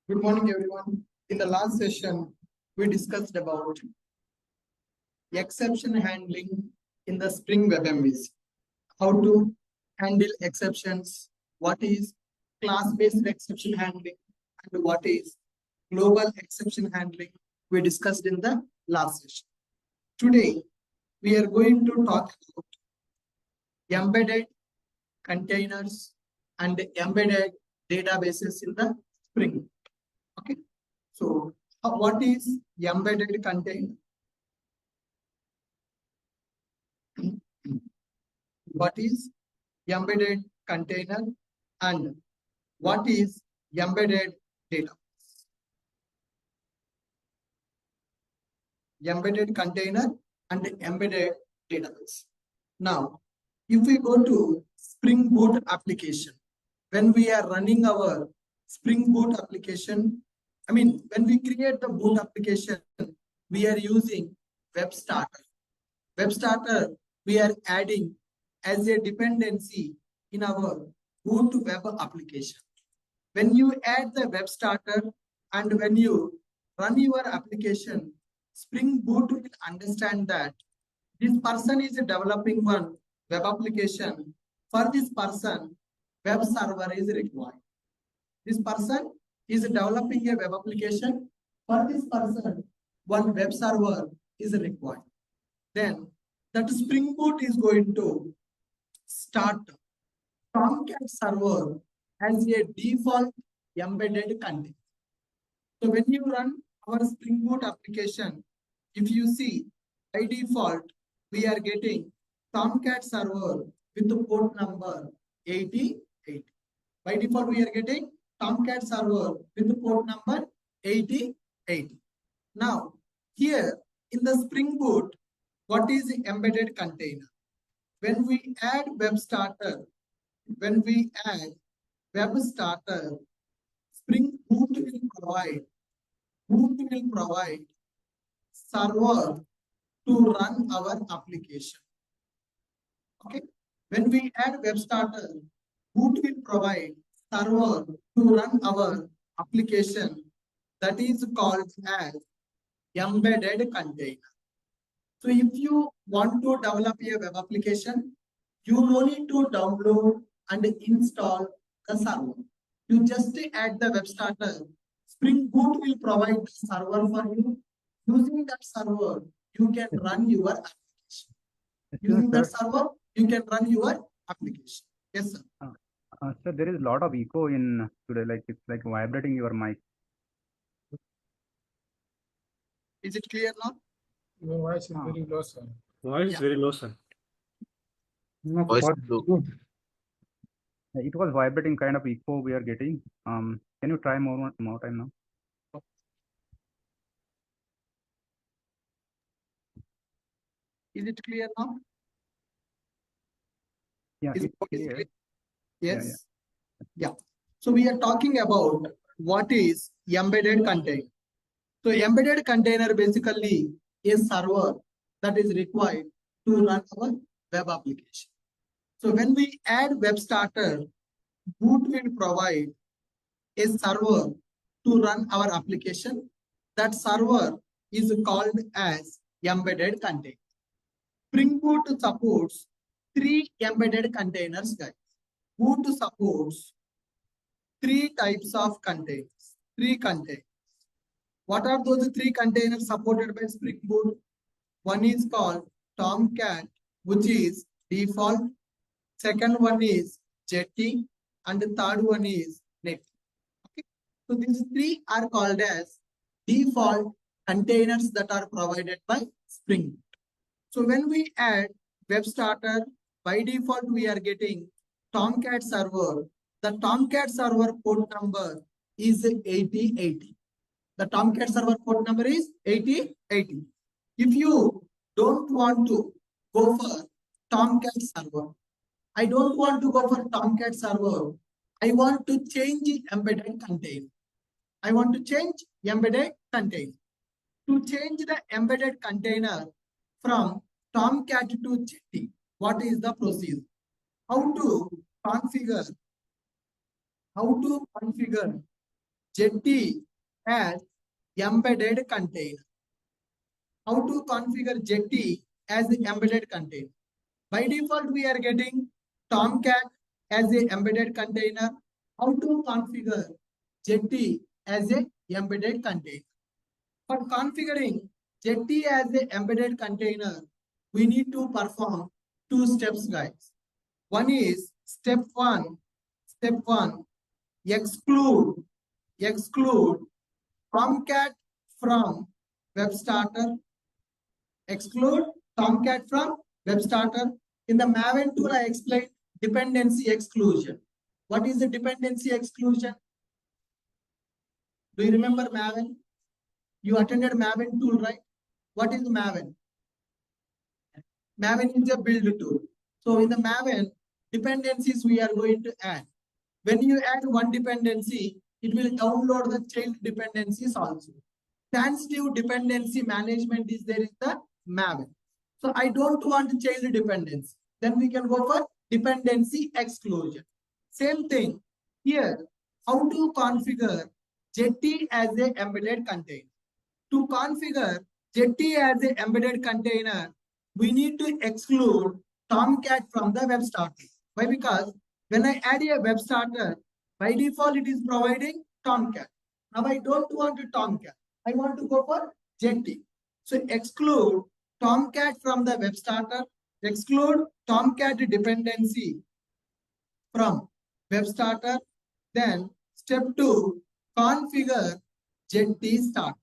Good morning, everyone. In the last session, we discussed about exception handling in the Spring Web MVC. How to handle exceptions, what is class-based exception handling, and what is global exception handling. We discussed in the last session. Today, we are going to talk about embedded containers and embedded databases in the Spring. Okay, so what is embedded container? What is embedded container and what is embedded database? Embedded container and embedded database. Now, if we go to Spring Boot application, when we are running our Spring Boot application, when we create the boot application, we are using Web Starter. Web Starter, we are adding as a dependency in our boot web application. When you add the Web Starter and when you run your application, Spring Boot will understand that this person is developing one web application. For this person, web server is required. This person is developing a web application. For this person, one web server is required. Then that Spring Boot is going to start Tomcat server as a default embedded container. So when you run our Spring Boot application, if you see by default, we are getting Tomcat server with the port number 8080. By default, we are getting Tomcat server with the port number 8080. Now, here in the Spring Boot, what is the embedded container? When we add Web Starter, Spring Boot will provide server to run our application. Okay. When we add Web Starter, Boot will provide server to run our application. That is called as embedded container. So if you want to develop a web application, you no need to download and install the server. You just add the Web Starter. Spring Boot will provide the server for you. Using that server, you can run your application. Using that server, you can run your application. Yes, sir. Sir, there is a lot of echo in today, like it's like vibrating your mic. Is it clear now? Your voice is very low, sir. Voice is very low, sir. No, Voice what- is low. It was vibrating kind of echo we are getting. Can you try more time now? Is it clear now? Yeah, Is it's it clear. clear? Yes. Yeah. So we are talking about what is embedded container. So embedded container basically is server that is required to run our web application. So when we add Web Starter, Boot will provide a server to run our application. That server is called as embedded container. Spring Boot supports 3 embedded containers, guys. Boot supports 3 types of containers. 3 containers. What are those 3 containers supported by Spring Boot? One is called Tomcat, which is default. Second one is Jetty, and the third one is Net. Okay. So these 3 are called as default containers that are provided by Spring Boot. So when we add Web Starter, by default we are getting Tomcat server. The Tomcat server port number is 8080. The Tomcat server port number is 8080. If you don't want to go for Tomcat server, I don't want to go for Tomcat server. I want to change the embedded container. I want to change embedded container. To change the embedded container from Tomcat to Jetty, what is the procedure? How to configure Jetty as embedded container. How to configure Jetty as the embedded container? By default, we are getting Tomcat as a embedded container. How to configure Jetty as a embedded container? For configuring Jetty as a embedded container, we need to perform two steps, guys. One is step one, exclude Tomcat from web starter. Exclude Tomcat from web starter. In the Maven tool, I explained dependency exclusion. What is the dependency exclusion? Do you remember Maven? You attended Maven tool, right? What is Maven? Maven is a build tool. So in the Maven, dependencies we are going to add. When you add one dependency, it will download the child dependencies also. Sensitive dependency management is there in the Maven. So I don't want child dependency. Then we can go for dependency exclusion. Same thing here. How to configure Jetty as a embedded container? To configure Jetty as a embedded container, we need to exclude Tomcat from the web starter. Why? Because when I add a web starter, by default it is providing Tomcat. Now I don't want a Tomcat. I want to go for Jetty. So exclude Tomcat from the web starter. Exclude Tomcat dependency from web starter. Then step 2, configure Jetty start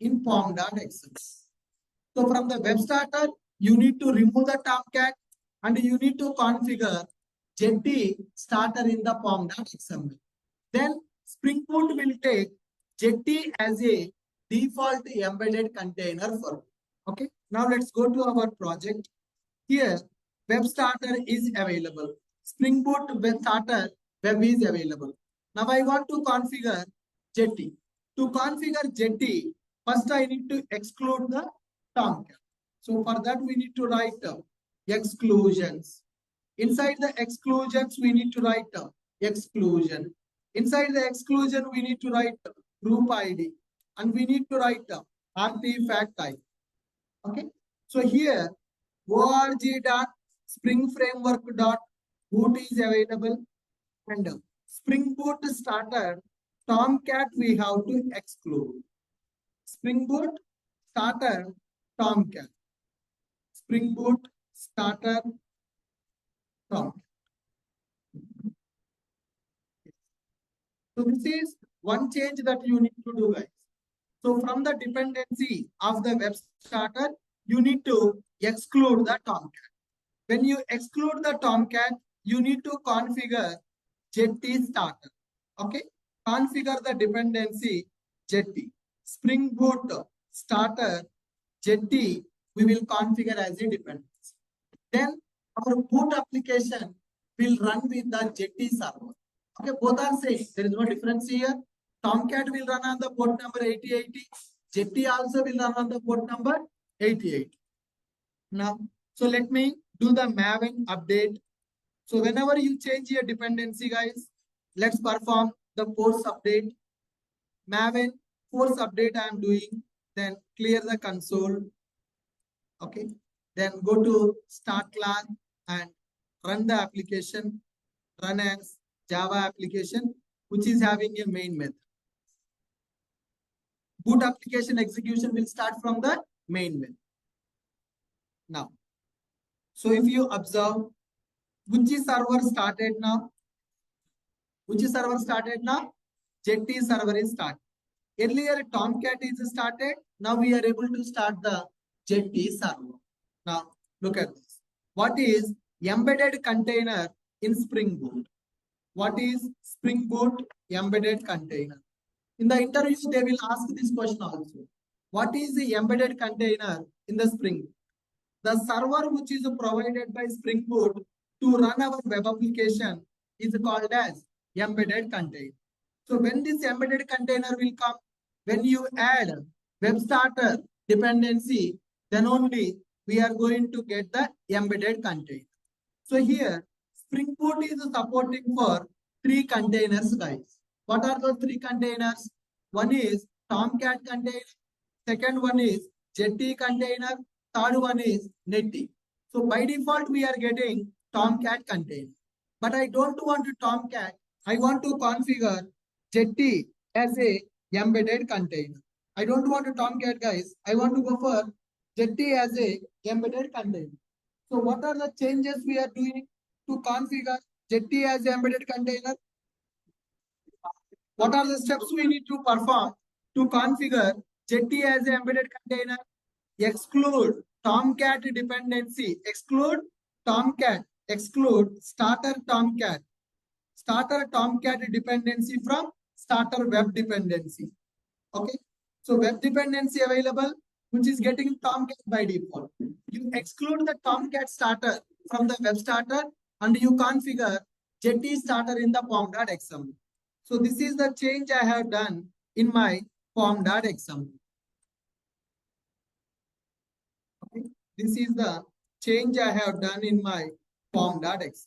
in pom.xml. So from the web starter, you need to remove the Tomcat and you need to configure Jetty starter in the pom.xml. Then Spring Boot will take Jetty as a default embedded container for. Okay. Now let's go to our project. Here, web starter is available. Spring Boot web starter web is available. Now I want to configure Jetty. To configure Jetty, first I need to exclude the Tomcat. So for that we need to write exclusions. Inside the exclusions we need to write exclusion. Inside the exclusion we need to write group ID and we need to write artifact type. Okay. So here org.springframework.boot is available and Spring Boot starter Tomcat we have to exclude. Spring Boot starter Tomcat. Spring Boot starter Tomcat. So this is one change that you need to do, guys. So from the dependency of the web starter, you need to exclude the Tomcat. When you exclude the Tomcat, you need to configure Jetty starter. Okay, configure the dependency Jetty. Spring Boot starter Jetty we will configure as a dependency. Then our boot application will run with the Jetty server. Okay, both are same. There is no difference here. Tomcat will run on the port number 8080. Jetty also will run on the port number 8080. Now, so let me do the Maven update. So whenever you change your dependency, guys, let's perform the force update. Maven force update I am doing. Then clear the console. Okay. Then go to start class and run the application. Run as Java application, which is having a main method. Boot application execution will start from the main method. Now, so if you observe, which server started now? Which server started now? Jetty server is started. Earlier Tomcat is started. Now we are able to start the Jetty server. Now look at this. What is embedded container in Spring Boot? What is Spring Boot embedded container? In the interview, they will ask this question also. What is the embedded container in the Spring Boot? The server which is provided by Spring Boot to run our web application is called as embedded container. So when this embedded container will come, when you add web starter dependency, then only we are going to get the embedded container. So here Spring Boot is supporting for 3 containers, guys. What are those three containers? One is Tomcat container. Second one is Jetty container. Third one is Netty. So by default, we are getting Tomcat container. But I don't want to Tomcat. I want to configure Jetty as a embedded container. I don't want to Tomcat, guys. I want to go for Jetty as a embedded container. So what are the changes we are doing to configure Jetty as an embedded container? What are the steps we need to perform to configure Jetty as an embedded container? Exclude Tomcat dependency. Exclude Tomcat. Exclude starter Tomcat. Starter Tomcat dependency from starter web dependency. Okay. So web dependency available, which is getting Tomcat by default. You exclude the Tomcat starter from the web starter and you configure Jetty starter in the pom.xml. So this is the change I have done in my pom.xml. Okay. This is the change I have done in my pom.xml.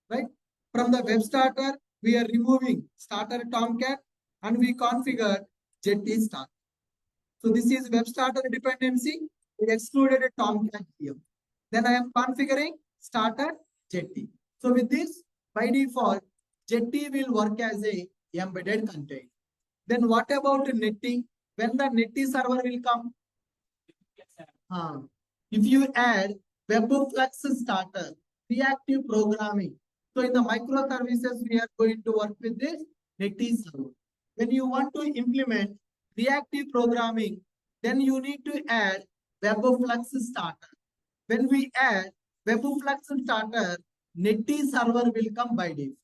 Right? From the web starter, we are removing starter Tomcat and we configure Jetty starter. So this is web starter dependency. We excluded a Tomcat here. Then I am configuring starter Jetty. So with this, by default, Jetty will work as a embedded container. Then what about Netty? When the Netty server will come? If you add Webflux starter, reactive programming. So in the microservices, we are going to work with this Netty server. When you want to implement reactive programming, then you need to add Webflux starter. When we add Webflux starter, Netty server will come by default.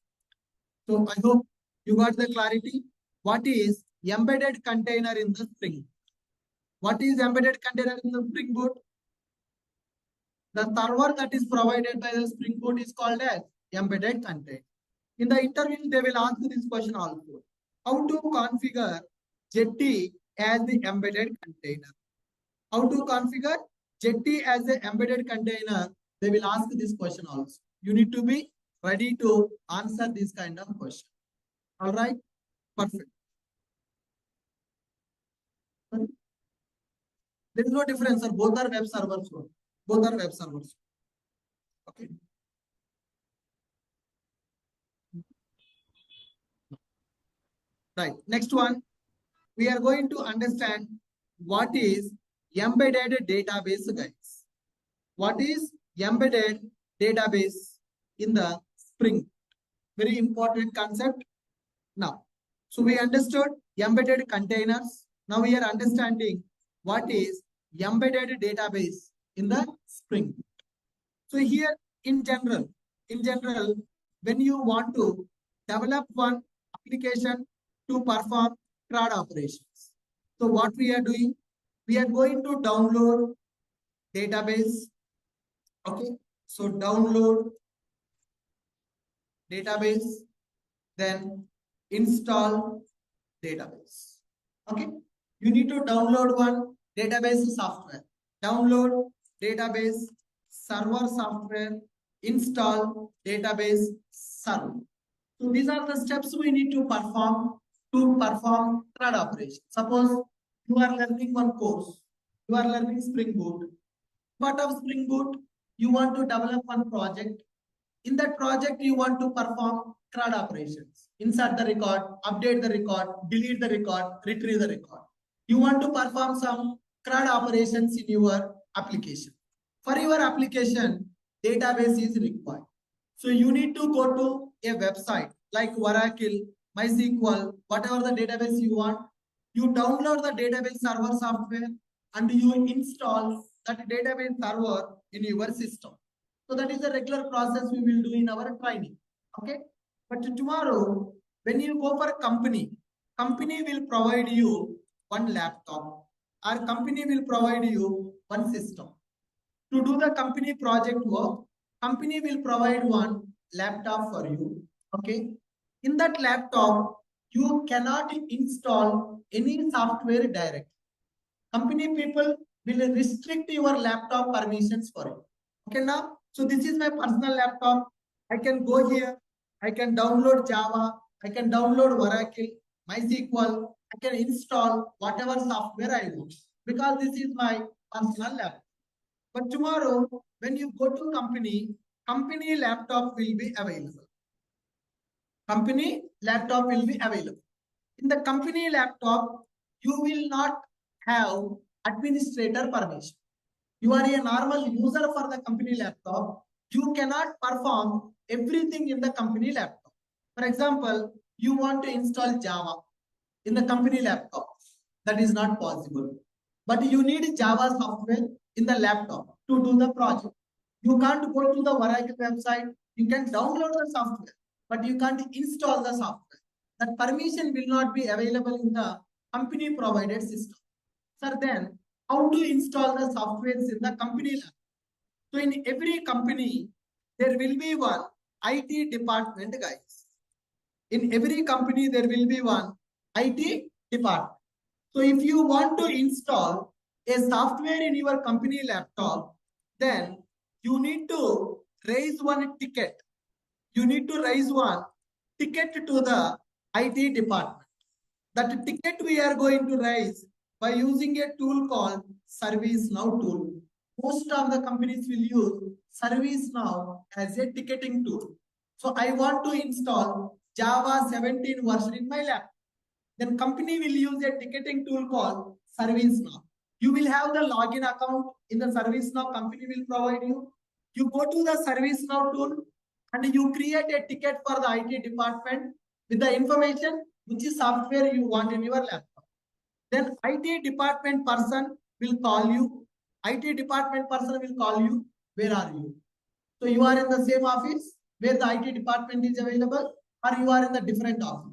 So I hope you got the clarity. What is embedded container in the Spring? What is embedded container in the Spring Boot? The server that is provided by the Spring Boot is called as embedded container. In the interview, they will ask this question also. How to configure Jetty as the embedded container? How to configure Jetty as the embedded container? They will ask this question also. You need to be ready to answer this kind of question. All right? Perfect. There is no difference, sir. Both are web servers. Both are web servers. Okay. Right. Next one. We are going to understand what is embedded database, guys. What is embedded database in the Spring? Very important concept. Now, so we understood embedded containers. Now we are understanding what is embedded database in the Spring. So here in general, when you want to develop one application to perform CRUD operations. So what we are doing, we are going to download database. Okay, so download database, then install database. Okay, you need to download one database software. Download database server software, install database server. So these are the steps we need to perform CRUD operation. Suppose you are learning one course, you are learning Spring Boot. Part of Spring Boot, you want to develop one project. In that project, you want to perform CRUD operations. Insert the record, update the record, delete the record, retrieve the record. You want to perform some CRUD operations in your application. For your application, database is required. So you need to go to a website like Oracle, MySQL, whatever the database you want. You download the database server software and you install that database server in your system. So that is the regular process we will do in our training. Okay. But tomorrow, when you go for a company will provide you one laptop. Our company will provide you one system. To do the company project work, company will provide one laptop for you. Okay. In that laptop, you cannot install any software directly. Company people will restrict your laptop permissions for you. Okay now, so this is my personal laptop. I can go here. I can download Java. I can download Oracle, MySQL, I can install whatever software I want because this is my personal laptop. But tomorrow, when you go to company laptop will be available. Company laptop will be available. In the company laptop, you will not have administrator permission. You are a normal user for the company laptop. You cannot perform everything in the company laptop. For example, you want to install Java in the company laptop. That is not possible. But you need Java software in the laptop to do the project. You can't go to the Oracle website. You can download the software, but you can't install the software. That permission will not be available in the company provided system. So then, how to install the softwares in the company laptop? So in every company, there will be one IT department, guys. In every company, there will be one IT department. So if you want to install a software in your company laptop, then you need to raise one ticket. You need to raise one ticket to the IT department. That ticket we are going to raise by using a tool called ServiceNow tool. Most of the companies will use ServiceNow as a ticketing tool. So I want to install Java 17 version in my laptop. Then company will use a ticketing tool called ServiceNow. You will have the login account in the ServiceNow company will provide you. You go to the ServiceNow tool and you create a ticket for the IT department with the information which is software you want in your laptop. Then IT department person will call you. IT department person will call you. Where are you? So you are in the same office where the IT department is available, or you are in the different office.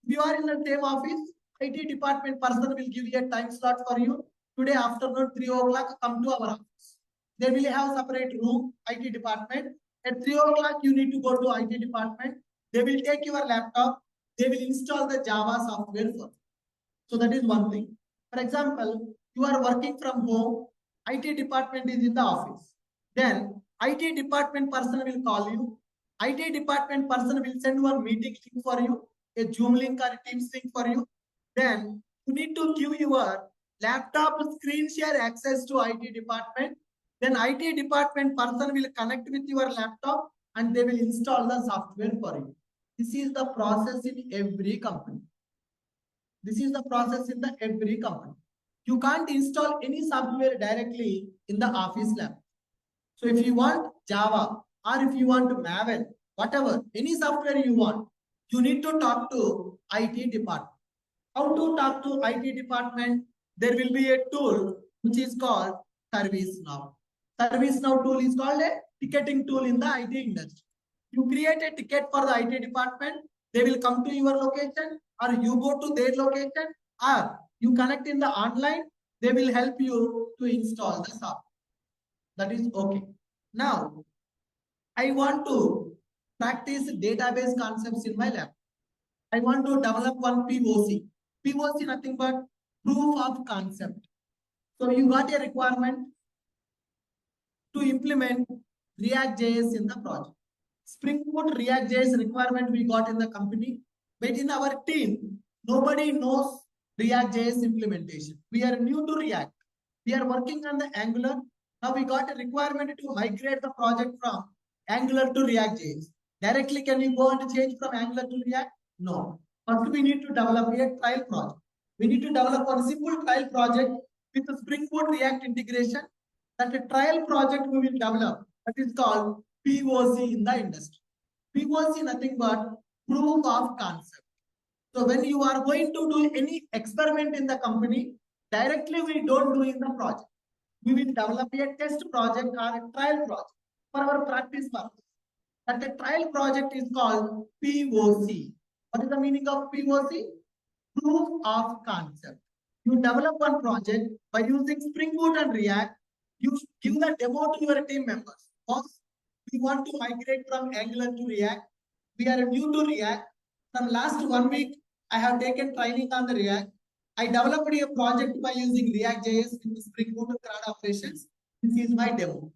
If you are in the same office, IT department person will give you a time slot for you. Today afternoon 3 o'clock, come to our office. They will have separate room, IT department. At 3 o'clock, you need to go to IT department. They will take your laptop. They will install the Java software for you. So that is one thing. For example, you are working from home. IT department is in the office. Then IT department person will call you. IT department person will send one meeting link for you, a Zoom link or a Teams link for you. Then you need to give your laptop screen share access to IT department. Then IT department person will connect with your laptop and they will install the software for you. This is the process in every company. This is the process in the every company. You can't install any software directly in the office lab. So if you want Java or if you want Maven, whatever, any software you want, you need to talk to IT department. How to talk to IT department? There will be a tool which is called ServiceNow. ServiceNow tool is called a ticketing tool in the IT industry. You create a ticket for the IT department, they will come to your location or you go to their location or you connect in the online, they will help you to install the software. That is okay. Now, I want to practice database concepts in my lab. I want to develop one POC. POC nothing but proof of concept. So you got a requirement to implement React.js in the project. Spring Boot React.js requirement we got in the company, but in our team, nobody knows React.js implementation. We are new to React. We are working on the Angular. Now we got a requirement to migrate the project from Angular to React.js. Directly, can you go and change from Angular to React? No. First, we need to develop a trial project. We need to develop one simple trial project with the Spring Boot React integration. That a trial project we will develop. That is called POC in the industry. POC nothing but proof of concept. So when you are going to do any experiment in the company, directly we don't do in the project. We will develop a test project or a trial project for our practice purpose. That the trial project is called POC. What is the meaning of POC? Proof of concept. You develop one project by using Spring Boot and React. You give the demo to your team members. First, we want to migrate from Angular to React. We are new to React. From last 1 week, I have taken training on the React. I developed a project by using React.js with Spring Boot and CRUD operations. This is my demo.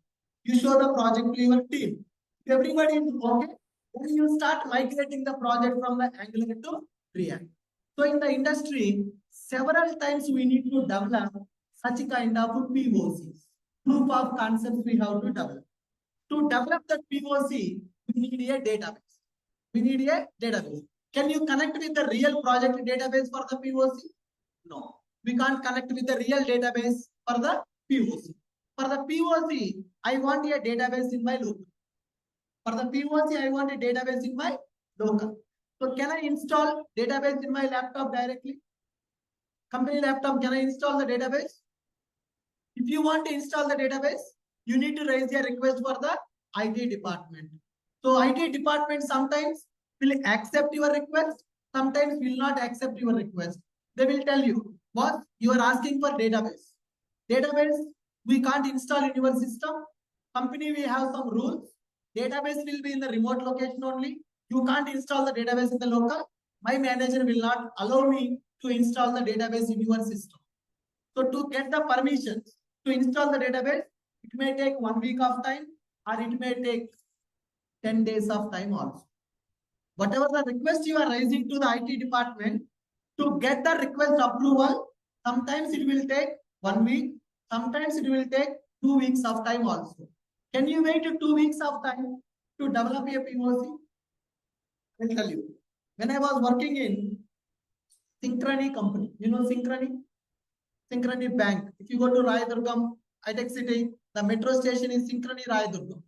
You show the project to your team. If everybody is okay, Then you start migrating the project from the Angular to React. So in the industry, several times we need to develop such kind of POCs, proof of concepts we have to develop. To develop that POC, we need a database. We need a database. Can you connect with the real project database for the POC? No, we can't connect with the real database for the POC. For the POC, I want a database in my local. For the POC, I want a database in my local. So can I install database in my laptop directly? Company laptop, can I install the database? If you want to install the database, you need to raise a request for the IT department. So IT department sometimes will accept your request, sometimes will not accept your request. They will tell you, what you are asking for database. Database, we can't install in your system. Company, we have some rules. Database will be in the remote location only. You can't install the database in the local. My manager will not allow me to install the database in your system. So to get the permissions to install the database, it may take 1 week of time or it may take 10 days of time also. Whatever the request you are raising to the IT department, to get the request approval, sometimes it will take 1 week, sometimes it will take 2 weeks of time also. Can you wait 2 weeks of time to develop a POC? I will tell you. When I was working in Synchrony company, you know Synchrony? Synchrony Bank. If you go to Rayadurgam, high-tech city, the metro station is Synchrony Rayadurgam.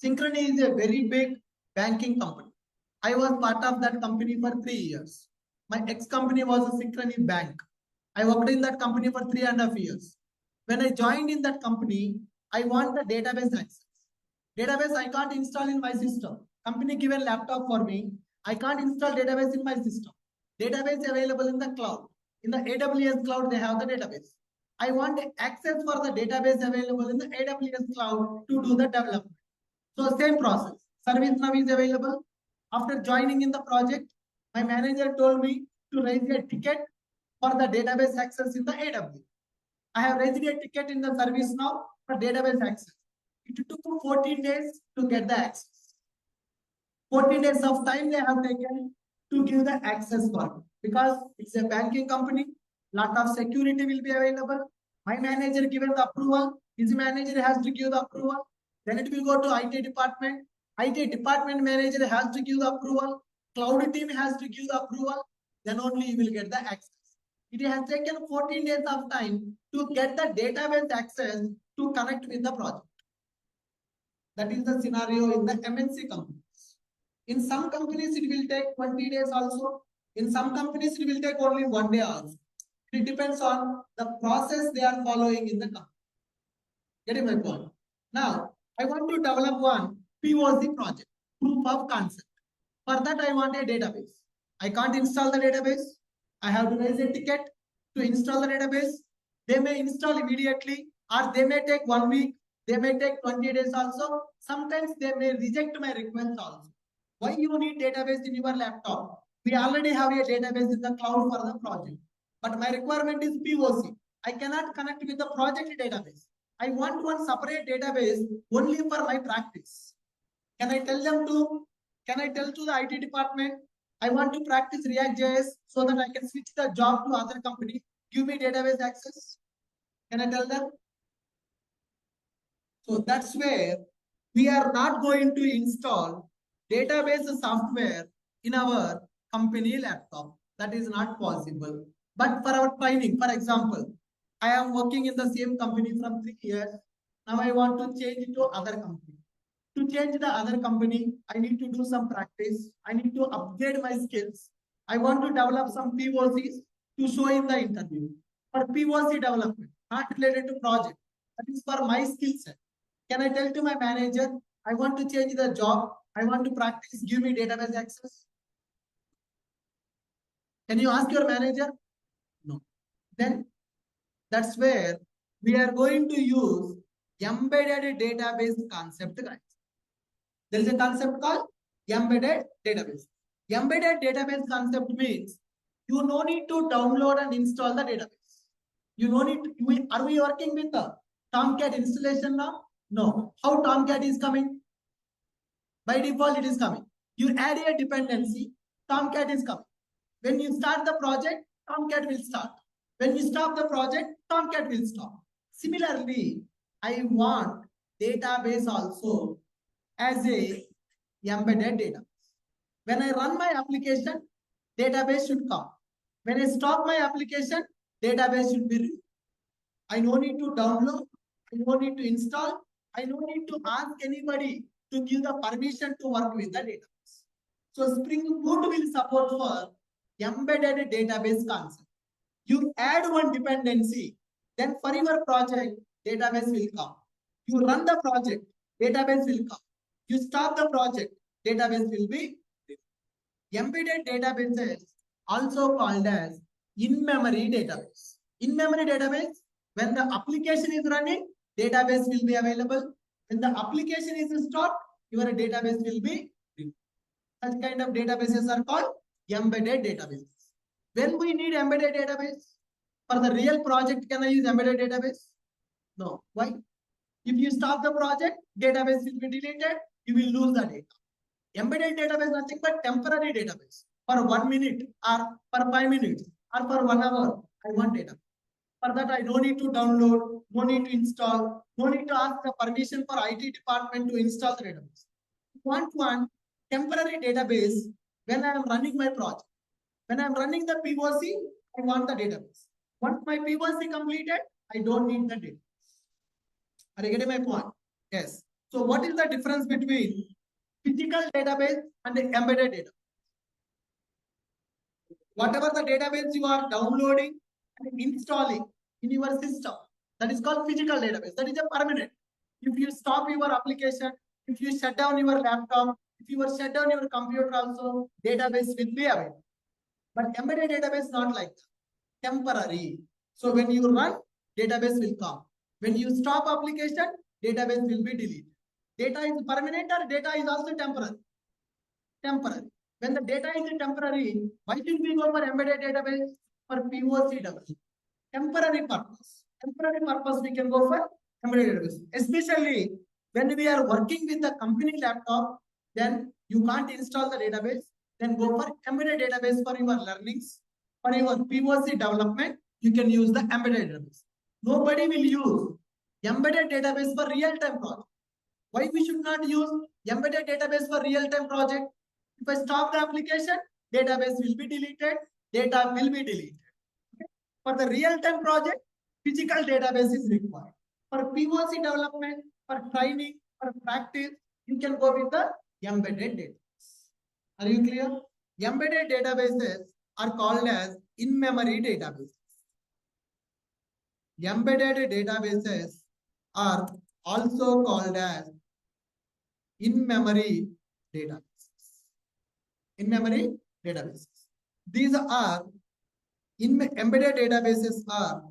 Synchrony is a very big banking company. I was part of that company for 3 years. My ex-company was a Synchrony Bank. I worked in that company for 3.5 years. When I joined in that company, I want the database access. Database I can't install in my system. Company given laptop for me. I can't install database in my system. Database available in the cloud. In the AWS cloud, they have the database. I want access for the database available in the AWS cloud to do the development. So same process. ServiceNow is available. After joining in the project, my manager told me to raise a ticket for the database access in the AWS. I have raised a ticket in the ServiceNow for database access. It took 14 days to get the access. 14 days of time they have taken to give the access for me. Because it's a banking company, lot of security will be available. My manager given the approval, his manager has to give the approval. Then it will go to IT department. IT department manager has to give the approval. Cloud team has to give the approval. Then only you will get the access. It has taken 14 days of time to get the database access to connect with the project. That is the scenario in the MNC companies. In some companies, it will take 20 days also. In some companies, it will take only 1 day also. It depends on the process they are following in the company. Getting my point? Now, I want to develop one POC project, proof of concept. For that, I want a database. I can't install the database. I have to raise a ticket to install the database. They may install immediately, or they may take 1 week. They may take 20 days also. Sometimes they may reject my request also. Why you need database in your laptop? We already have a database in the cloud for the project. But my requirement is POC. I cannot connect with the project database. I want one separate database only for my practice. Can I tell to the IT department, I want to practice React.js so that I can switch the job to other company. Give me database access. Can I tell them? So that's where we are not going to install database software in our company laptop. That is not possible. But for our training, for example, I am working in the same company from 3 years. Now I want to change it to other company. To change the other company, I need to do some practice. I need to upgrade my skills. I want to develop some POCs to show in the interview. For POC development, not related to project. That is for my skill set. Can I tell to my manager, I want to change the job. I want to practice, give me database access. Can you ask your manager? No. Then that's where we are going to use embedded database concept, guys. There is a concept called embedded database. Embedded database concept means you no need to download and install the database. You no need to, are we working with the Tomcat installation now? No. How Tomcat is coming? By default, it is coming. You add a dependency, Tomcat is coming. When you start the project, Tomcat will start. When you stop the project, Tomcat will stop. Similarly, I want database also as a embedded database. When I run my application, database should come. When I stop my application, database should be removed. I no need to download, I no need to install, I no need to ask anybody to give the permission to work with the database. So Spring Boot will support for embedded database concept. You add one dependency, then for your project, database will come. You run the project, database will come. You stop the project, database will be embedded databases, also called as in-memory database. In-memory database, when the application is running, database will be available. When the application is stopped, your database will be removed. Such kind of databases are called embedded databases. When we need embedded database, for the real project, can I use embedded database? No. Why? If you stop the project, database will be deleted, you will lose the data. Embedded database nothing but temporary database. For 1 minute or for 5 minutes or for 1 hour, I want data. For that, I don't need to download, no need to install, no need to ask the permission for IT department to install the database. Want one temporary database when I am running my project. When I am running the POC, I want the database. Once my POC completed, I don't need the database. Are you getting my point? Yes. So what is the difference between physical database and the embedded database? Whatever the database you are downloading and installing in your system, that is called physical database. That is a permanent. If you stop your application, if you shut down your laptop, if you shut down your computer also, database will be available. But embedded database not like that. Temporary. So when you run, database will come. When you stop application, database will be deleted. Data is permanent or data is also temporary? Temporary. When the data is temporary, why should we go for embedded database? For POC database. Temporary purpose. Temporary purpose we can go for embedded database. Especially when we are working with the company laptop, then you can't install the database. Then go for embedded database for your learnings. For your POC development, you can use the embedded database. Nobody will use embedded database for real-time project. Why we should not use embedded database for real-time project? If I stop the application, database will be deleted, data will be deleted. Okay? For the real-time project, physical database is required. For POC development, for training, for practice, you can go with the embedded database. Are you clear? Embedded databases are called as in-memory databases. Embedded databases are also called as in-memory databases. In-memory databases. These are embedded databases are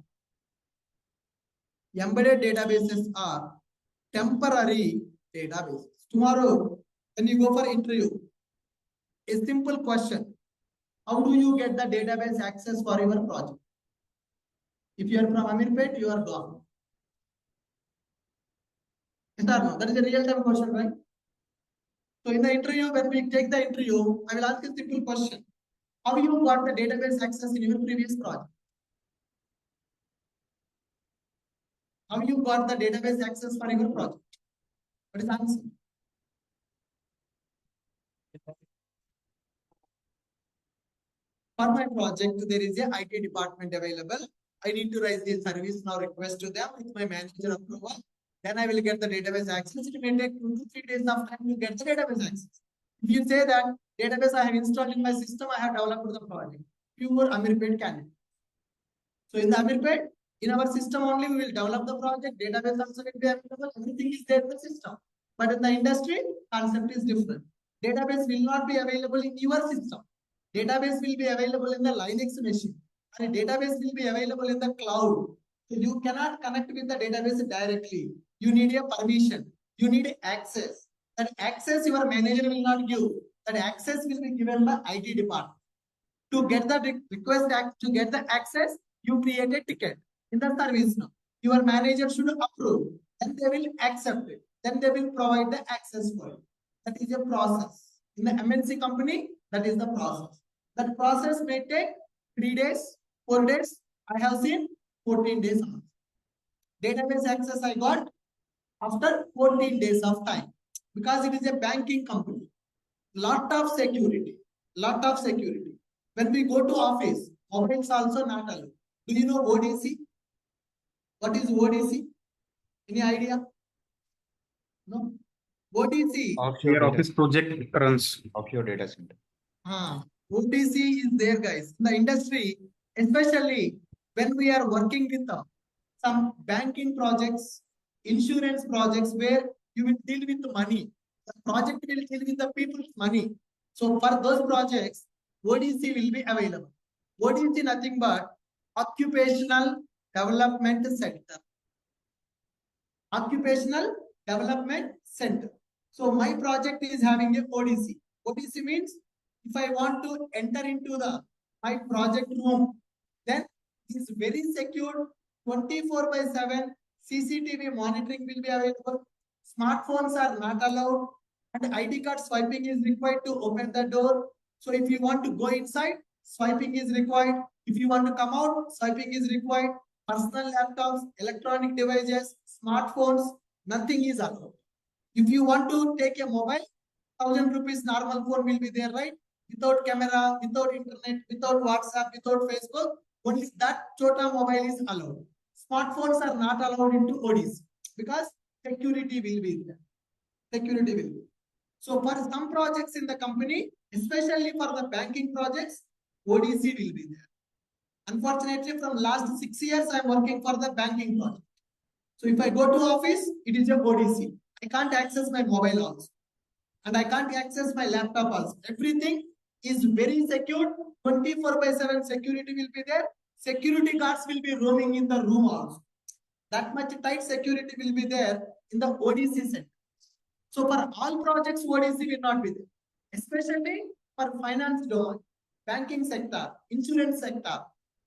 temporary databases. Tomorrow, when you go for interview, a simple question: how do you get the database access for your project? If you are from Amirpet, you are gone. Yes or no? That is a real-time question, right? So in the interview, when we take the interview, I will ask a simple question: how you got the database access in your previous project? How you got the database access for your project? What is the answer? For my project, there is a IT department available. I need to raise the service now request to them with my manager approval. Then I will get the database access. It may take 2 to 3 days of time to get the database access. If you say that database I have installed in my system, I have developed the project. Pure Amirpet candidate. So in the Amirpet, in our system only we will develop the project. Database also will be available. Everything is there in the system. But in the industry, concept is different. Database will not be available in your system. Database will be available in the Linux machine. And database will be available in the cloud. So you cannot connect with the database directly. You need a permission. You need access. That access your manager will not give. That access will be given by IT department. To get the request to get the access, you create a ticket in the service now. Your manager should approve. Then they will accept it. Then they will provide the access for it. That is a process. In the MNC company, that is the process. That process may take 3 days, 4 days. I have seen 14 days. Database access I got after 14 days of time, because it is a banking company. Lot of security. When we go to office, mobiles also not allowed. Do you know ODC? What is ODC? Any idea? No. ODC. Your office project runs. Offshore data center. ODC is there, guys. In the industry, especially when we are working with some banking projects, insurance projects, where you will deal with the money. The project will deal with the people's money. So for those projects, ODC will be available. ODC nothing but Occupational Development Center. Occupational Development Center. So my project is having a ODC. ODC means if I want to enter into my project room, then it is very secure. 24/7 CCTV monitoring will be available. Smartphones are not allowed, and ID card swiping is required to open the door. So if you want to go inside, swiping is required. If you want to come out, swiping is required. Personal laptops, electronic devices, smartphones, nothing is allowed. If you want to take a mobile, 1,000 rupees normal phone will be there, right? Without camera, without internet, without WhatsApp, without Facebook, only that Chota mobile is allowed. Smartphones are not allowed into ODC because security will be there. Security will be. So for some projects in the company, especially for the banking projects, ODC will be there. Unfortunately, from last 6 years, I am working for the banking project. So if I go to office, it is a ODC. I can't access my mobile also. And I can't access my laptop also. Everything is very secure. 24/7 security will be there. Security guards will be roaming in the room also. That much tight security will be there in the ODC center. So for all projects, ODC will not be there. Especially for finance domain, banking sector, insurance sector.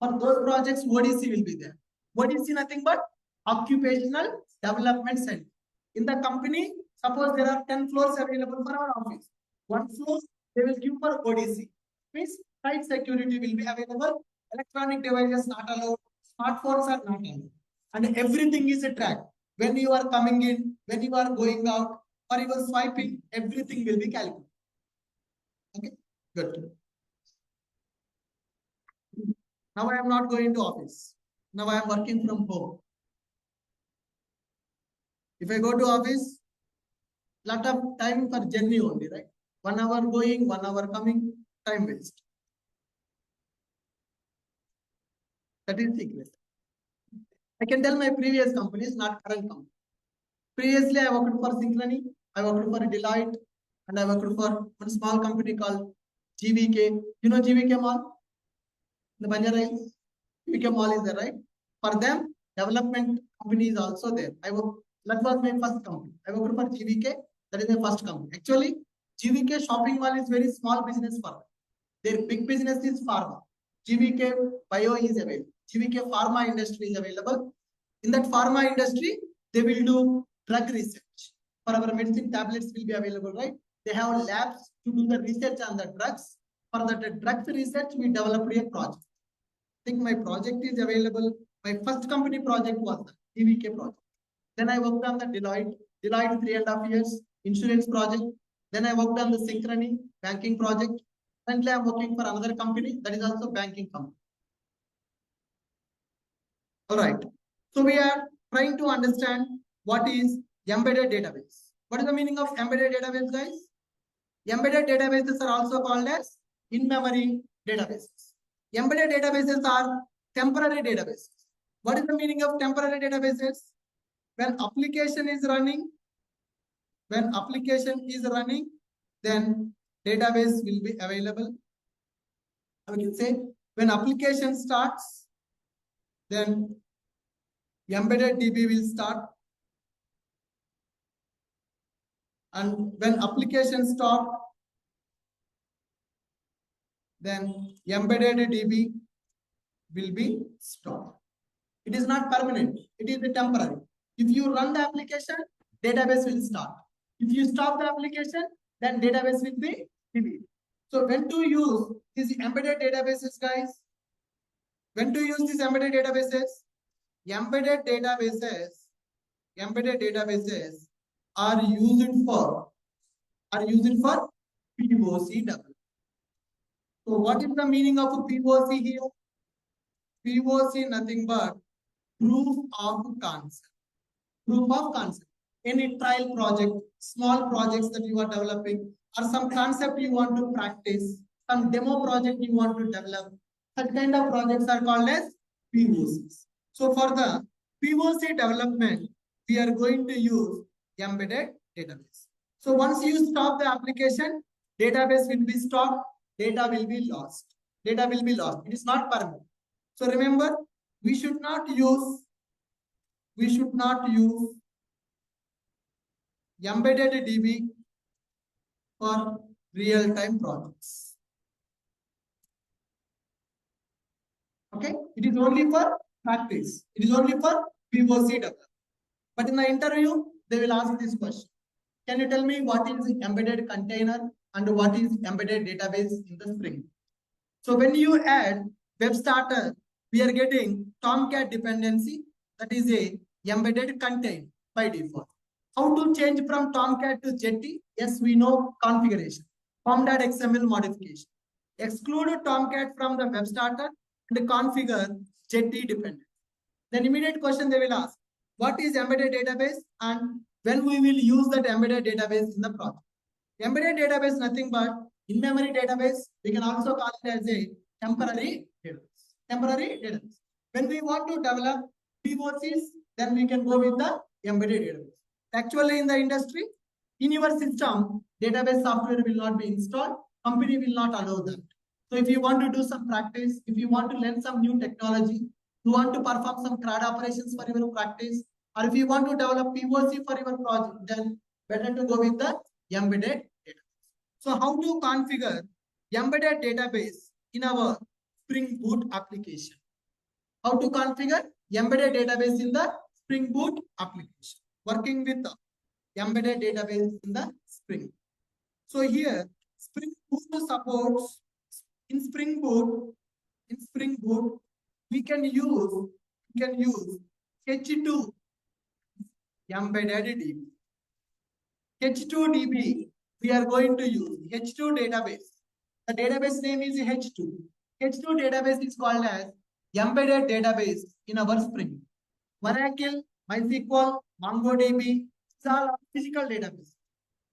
For those projects, ODC will be there. ODC nothing but Occupational Development Center. In the company, suppose there are 10 floors available for our office. 1 floor they will give for ODC. Means tight security will be available. Electronic devices not allowed. Smartphones are not allowed. And everything is a track. When you are coming in, when you are going out, or you are swiping, everything will be calculated. Okay, good. Now I am not going to office. Now I am working from home. If I go to office, lot of time for journey only, right? 1 hour going, 1 hour coming, time waste. That is secret. I can tell my previous companies, not current company. Previously, I worked for Synchrony, I worked for Deloitte, and I worked for one small company called GVK. You know GVK Mall? The Banjara Hills? GVK Mall is there, right? For them, development company is also there. That was my first company. I worked for GVK. That is my first company. Actually, GVK shopping mall is very small business for them. Their big business is pharma. GVK Bio is available. GVK Pharma industry is available. In that pharma industry, they will do drug research. For our medicine, tablets will be available, right? They have labs to do the research on the drugs. For the drug research, we developed a project. I think my project is available. My first company project was the GVK project. Then I worked on the Deloitte 3.5 years, insurance project. Then I worked on the Synchrony banking project. Currently, I'm working for another company that is also banking company. All right. So we are trying to understand what is embedded database. What is the meaning of embedded database, guys? Embedded databases are also called as in-memory databases. Embedded databases are temporary databases. What is the meaning of temporary databases? When application is running, then database will be available. We can say when application starts, then embedded DB will start. And when application stop, then embedded DB will be stopped. It is not permanent. It is a temporary. If you run the application, database will start. If you stop the application, then database will be delete. So when to use these embedded databases, guys? When to use these embedded databases? Embedded databases, embedded databases are used for POC development. So what is the meaning of a POC here? POC nothing but proof of concept. Proof of concept. Any trial project, small projects that you are developing, or some concept you want to practice, some demo project you want to develop, such kind of projects are called as POCs. So for the POC development, we are going to use embedded database. So once you stop the application, database will be stopped, data will be lost. Data will be lost. It is not permanent. So remember, we should not use embedded DB for real-time projects. Okay, it is only for practice. It is only for POC development. But in the interview, they will ask this question. Can you tell me what is embedded container and what is embedded database in the Spring? So when you add web starter, we are getting Tomcat dependency, that is a embedded container by default. How to change from Tomcat to Jetty? Yes, we know configuration. Pom.xml modification. Exclude Tomcat from the web starter and configure Jetty dependency. Then immediate question they will ask, what is embedded database and when we will use that embedded database in the project? Embedded database nothing but in-memory database. We can also call it as a temporary database. Temporary database. When we want to develop POCs, then we can go with the embedded database. Actually, in the industry, in your system, database software will not be installed. Company will not allow that. So if you want to do some practice, if you want to learn some new technology, you want to perform some CRUD operations for your practice, or if you want to develop POC for your project, then better to go with the embedded database. So how to configure embedded database in our Spring Boot application? How to configure embedded database in the Spring Boot application? Working with the embedded database in the Spring. So here, Spring Boot supports in Spring Boot, we can use H2 embedded DB. H2 DB, we are going to use H2 database. The database name is H2. H2 database is called as embedded database in our Spring. Oracle, MySQL, MongoDB, it's all physical database.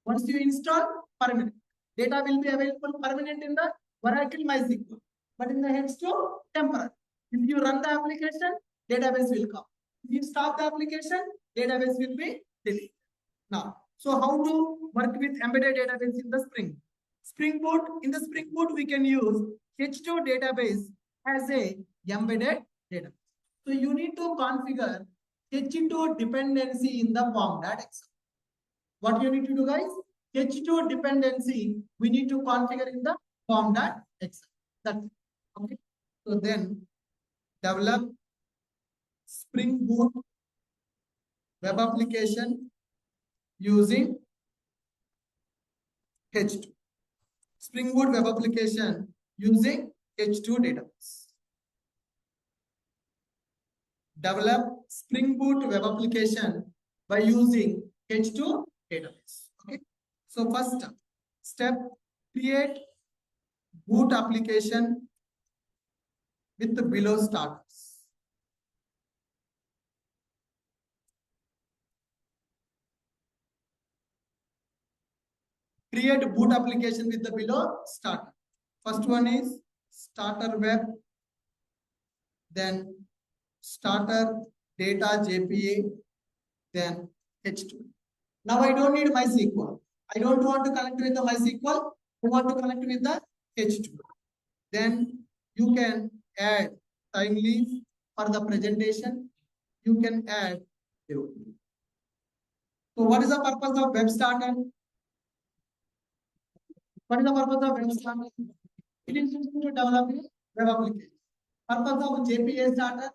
Once you install, permanent. Data will be available permanent in the Oracle MySQL. But in the H2, temporary. If you run the application, database will come. If you stop the application, database will be deleted. Now, so how to work with embedded database in the Spring? Spring Boot, in the Spring Boot, we can use H2 database as a embedded database. So you need to configure H2 dependency in the pom.xml. What you need to do, guys? H2 dependency, we need to configure in the pom.xml. That's it. Okay. So then develop Spring Boot web application using H2. Spring Boot web application using H2 database. Develop Spring Boot web application by using H2 database. Okay. So first step, create boot application with the below starters. Create boot application with the below starter. First one is starter web, then starter data JPA, then H2. Now I don't need MySQL. I don't want to connect with the MySQL. I want to connect with the H2. Then you can add time leaf for the presentation. You can add. So what is the purpose of web starter? What is the purpose of web starter? It is used to develop a web application. Purpose of JPA starter?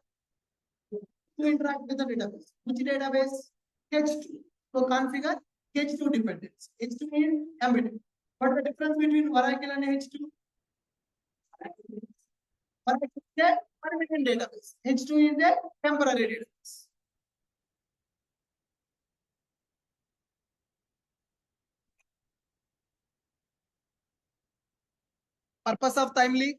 To interact with the database. Which database? H2. So configure H2 dependency. H2 is embedded. What's the difference between Oracle and H2? Oracle is a permanent database. H2 is a temporary database. Purpose of timely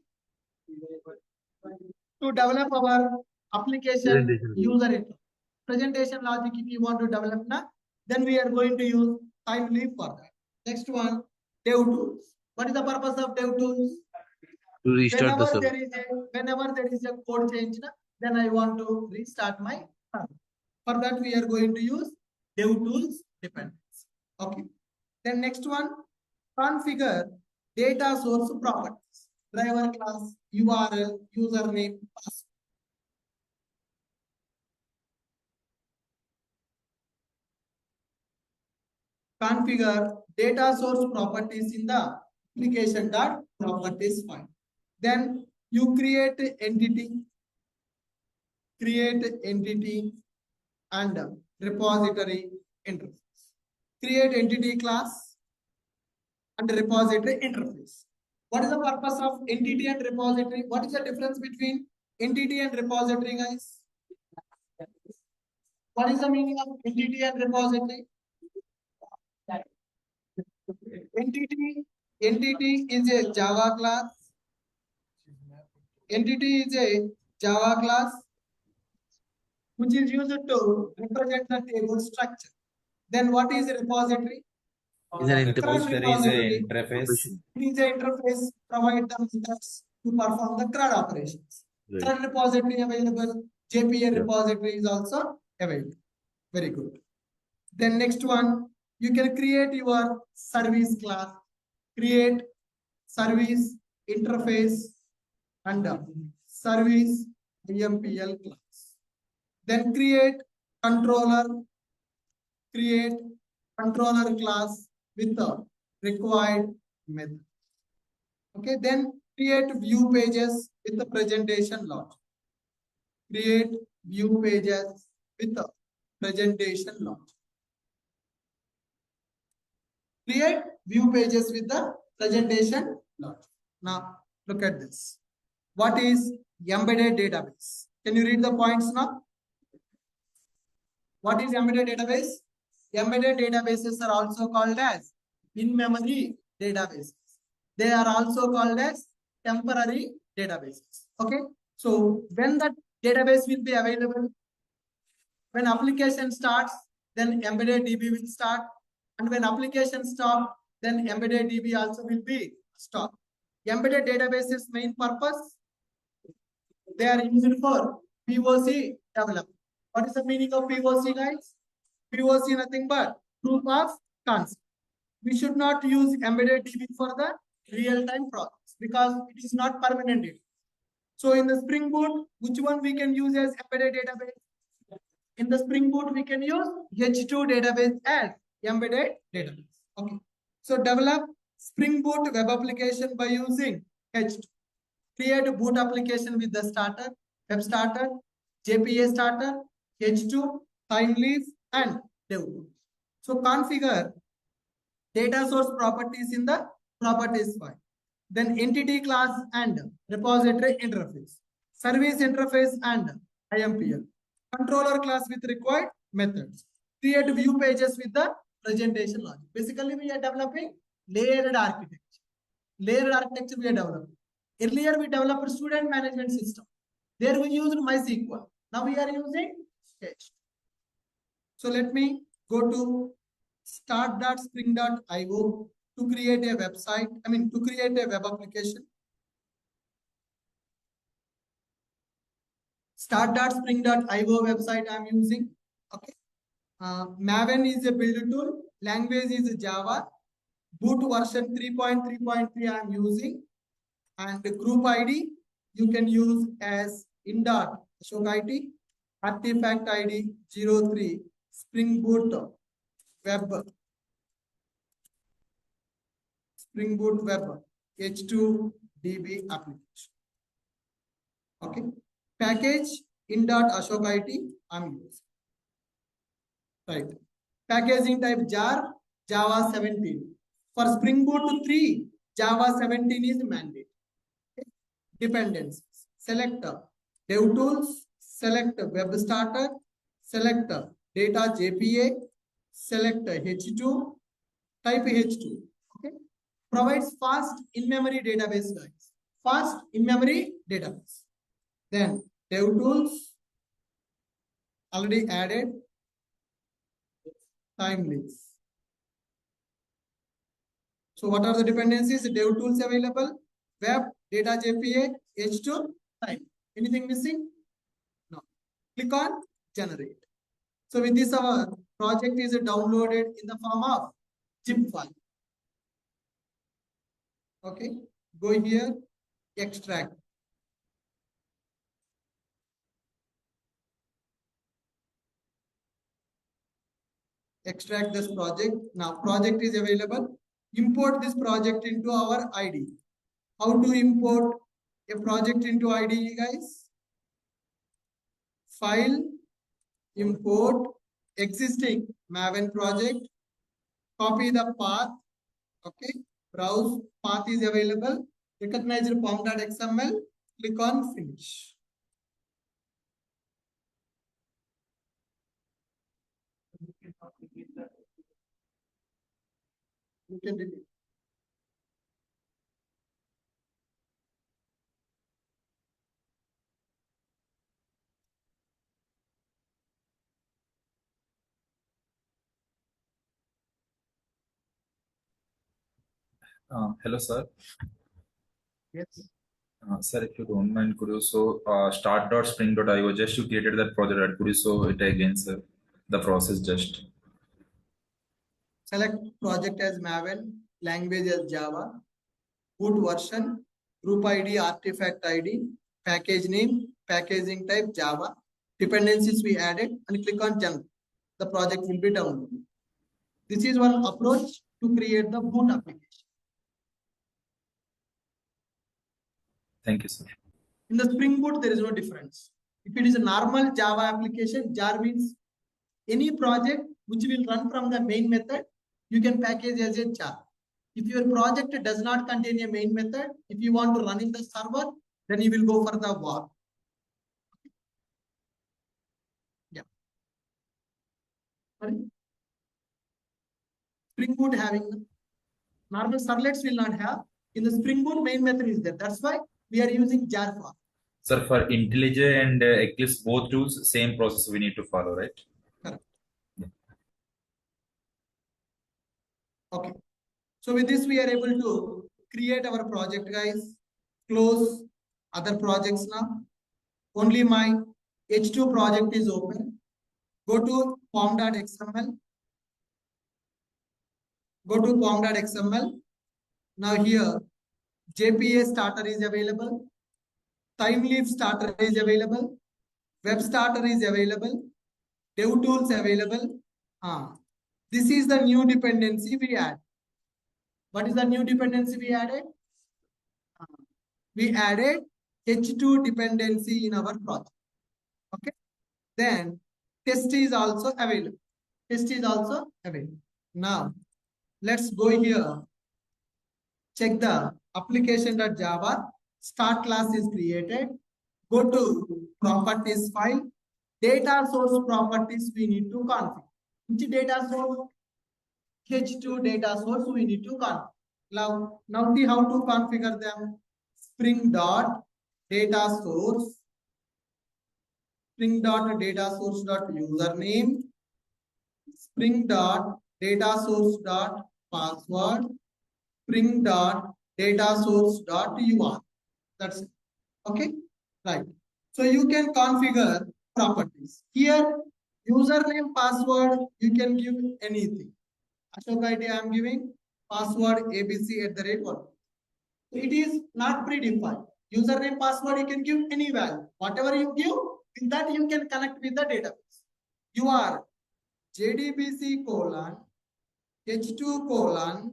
to develop our application user interface. Presentation logic, if you want to develop now, then we are going to use timely for that. Next one, dev tools. What is the purpose of dev tools? To restart the server. Whenever there is a code change, then I want to restart my server. For that, we are going to use dev tools dependency. Okay. Then next one, configure data source properties. Driver class, URL, username, password. Configure data source properties in the application.properties file. Then you create entity and repository interface. Create entity class and repository interface. What is the purpose of entity and repository? What is the difference between entity and repository, guys? What is the meaning of entity and repository? Entity is a Java class. Entity is a Java class which is used to represent the table structure. Then what is a repository? Is an CRUD interface. There is repository. an interface. It is an interface provide the methods to perform the CRUD operations. Right. CRUD repository available. JPA Yeah. repository is also available. Very good. Then next one, you can create your service class. Create service interface and service EMPL class. Then create controller class with the required method. Okay, then create view pages with the presentation logic. Create view pages with the presentation logic. Create view pages with the presentation logic. Now look at this. What is embedded database? Can you read the points now? What is embedded database? Embedded databases are also called as in-memory databases. They are also called as temporary databases. Okay. So when the database will be available, when application starts, then embedded DB will start. And when application stop, then embedded DB also will be stopped. Embedded databases main purpose, they are used for POC development. What is the meaning of POC, guys? POC nothing but proof of concept. We should not use embedded DB for the real-time process because it is not permanent data. So in the Spring Boot, which one we can use as embedded database? In the Spring Boot, we can use H2 database as embedded database. Okay. So develop Spring Boot web application by using H2. Create a boot application with the starter, web starter, JPA starter, H2, time leaf, and dev. So configure data source properties in the properties file. Then entity class and repository interface, service interface and IMPL, controller class with required methods. Create view pages with the presentation logic. Basically, we are developing layered architecture. Layered architecture we are developing. Earlier, we developed student management system. There we used MySQL. Now we are using H. So let me go to start.spring.io to create a website. To create a web application. Start.spring.io website I am using. Okay. Maven is a build tool. Language is Java. Boot version 3.3.3 I am using. And the group ID you can use as in.ashok IT, artifact ID 03, Spring Boot Web, H2 DB application. Okay. Package in.ashok IT I'm using. Right. Packaging type jar, Java 17. For Spring Boot 3, Java 17 is mandate. Dependencies. Select Dev Tools, select Web Starter, select Data JPA, select H2, type H2. Okay. Provides fast in-memory database, guys. Fast in-memory database. Then Dev Tools, already added. Time links. So what are the dependencies? Dev Tools available, Web, Data JPA, H2, time. Anything missing? No. Click on Generate. So with this, our project is downloaded in the form of zip file. Okay. Go here, extract. Extract this project. Now project is available. Import this project into our IDE. How to import a project into IDE, guys? File, import existing Maven project, copy the path. Okay, browse, path is available. Recognize the pom.xml. Click on finish. You can delete. Hello, sir. Yes. Sir, if you don't mind, could you start.spring.io, just you created that project, right? Could you show it again, sir? The process just. Select project as Maven, language as Java, boot version, group ID, artifact ID, package name, packaging type Java, dependencies we added, and click on Generate. The project will be downloaded. This is one approach to create the boot application. Thank you, sir. In the Spring Boot, there is no difference. If it is a normal Java application, jar means any project which will run from the main method, you can package as a jar. If your project does not contain a main method, if you want to run in the server, then you will go for the var. Yeah. Sorry. Spring Boot having normal servlets will not have. In the Spring Boot, main method is there. That's why we are using jar for. Sir, for IntelliJ and Eclipse, both tools, same process we need to follow, right? Correct. Yeah. Okay. So with this, we are able to create our project, guys. Close other projects now. Only my H2 project is open. Go to pom.xml. Go to pom.xml. Now here, JPA starter is available. Timeleaf starter is available. Web starter is available. Dev tools available. This is the new dependency we add. What is the new dependency we added? We added H2 dependency in our project. Okay. Then test is also available. Test is also available. Now let's go here. Check the application.java. Start class is created. Go to properties file. Data source properties we need to configure. Which data source? H2 data source we need to configure. Now see how to configure them. Spring dot data source. Spring dot data source dot username. Spring dot data source dot password. Spring dot data source dot URL. That's it. Okay. Right. So you can configure properties. Here, username, password, you can give anything. Ashok ID I am giving password abc@1. It is not predefined. Username, password, you can give any value. Whatever you give, in that you can connect with the database. You are JDBC : H2 :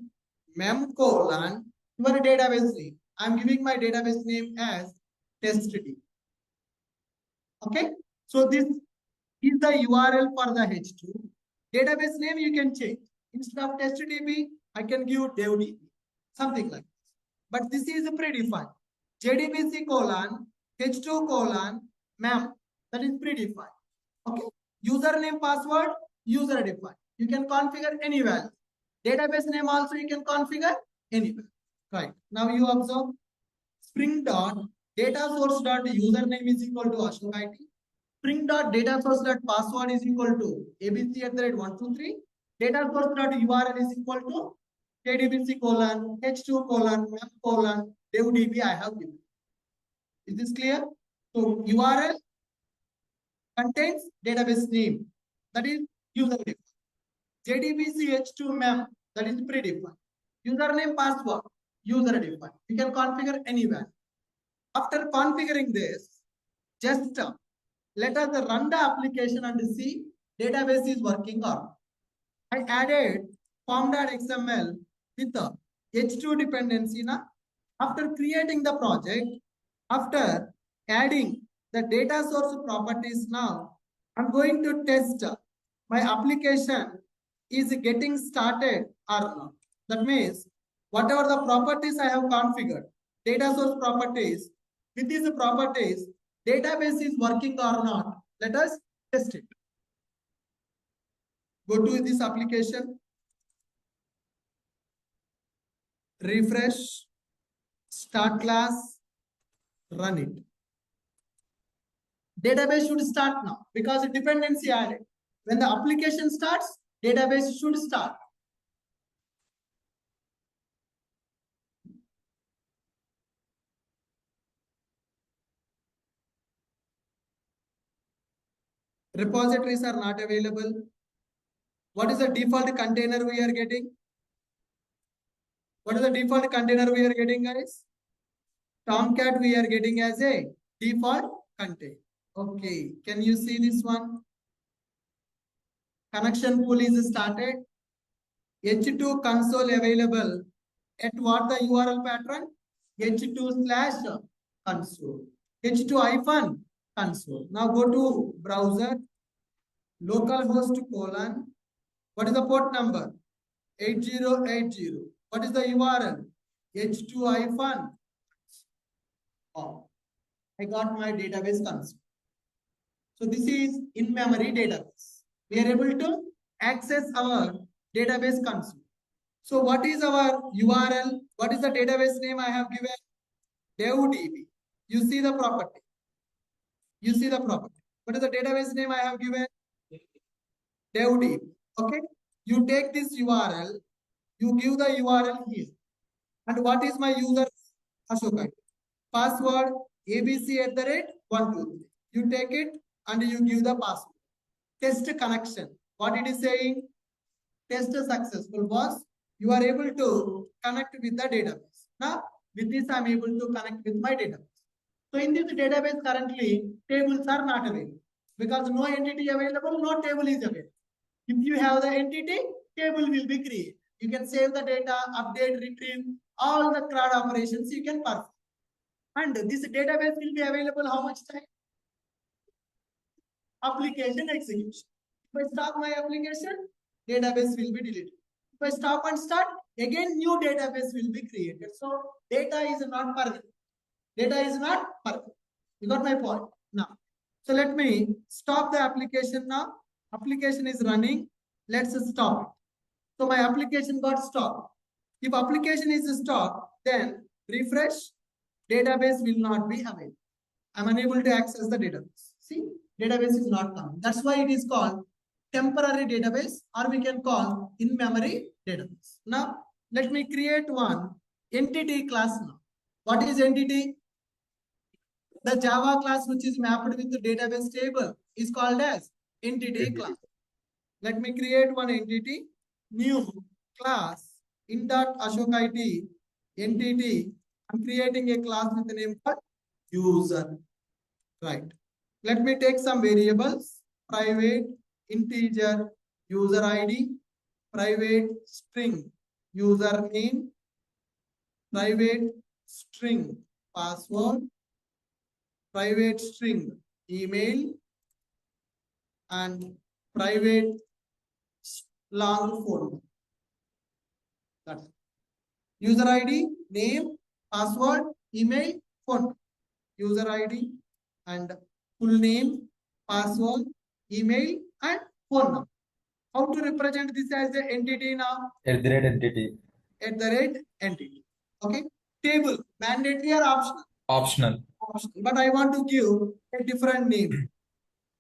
mem : your database name. I am giving my database name as testd. Okay, so this is the URL for the H2. Database name you can change. Instead of testdb, I can give DevDB, something like this. But this is predefined. JDBC colon, H2 colon, mem, that is predefined. Okay. Username, password, user defined. You can configure any value. Database name also you can configure anywhere. Right. Now you observe Spring dot data source dot username is equal to Ashok IT. Spring dot data source dot password is equal to abc@123. Data source dot URL is equal to JDBC colon H2 colon mem colon devdb I have given. Is this clear? So URL contains database name, that is user defined. JDBC H2 mem, that is predefined. Username, password, user defined. You can configure anywhere. After configuring this, just let us run the application and see database is working or not. I added form.xml with the H2 dependency. Now, after creating the project, after adding the data source properties, now I'm going to test my application is getting started or not. That means whatever the properties I have configured, data source properties, with these properties, database is working or not. Let us test it. Go to this application, refresh, start class, run it. Database should start now because dependency added. When the application starts, database should start. Repositories are not available. What is the default container we are getting? What is the default container we are getting, guys? Tomcat we are getting as a default container. Okay, can you see this one? Connection pool is started. H2 console available at what the URL pattern? H2/console. H2-console. Now go to browser, localhost colon. What is the port number? 8080. What is the URL? H2-. Oh, I got my database console. So this is in-memory database. We are able to access our database console. So what is our URL? What is the database name I have given? DevDB. You see the property. You see the property. What is the database name I have given? DevDB. Okay. You take this URL. You give the URL here. And what is my user? Ashok. Password abc@123. You take it and you give the password. Test connection. What it is saying? Test successful was you are able to connect with the database. Now, with this, I'm able to connect with my database. So in this database, currently, tables are not available because no entity available, no table is available. If you have the entity, table will be created. You can save the data, update, retrieve, all the CRUD operations you can perform. And this database will be available how much time? Application execution. If I stop my application, database will be deleted. If I stop and start, again new database will be created. So data is not perfect. Data is not perfect. You got my point now. So let me stop the application now. Application is running. Let's stop it. So my application got stopped. If application is stopped, then refresh. Database will not be available. I'm unable to access the database. See, database is not coming. That's why it is called temporary database, or we can call in-memory database. Now, let me create one entity class now. What is entity? The Java class which is mapped with the database table is called as entity class. Let me create one entity, new class, in.ashokit entity. I'm creating a class with the name called user. Right. Let me take some variables, private, integer, user ID, private string, username, private string, password, private string, email, and private long form. That's it. User ID, name, password, email, phone. User ID and full name, password, email, and phone number. How to represent this as the entity now? @entity. Entity. Okay. Table, mandatory or optional? Optional. Optional. But I want to give a different name.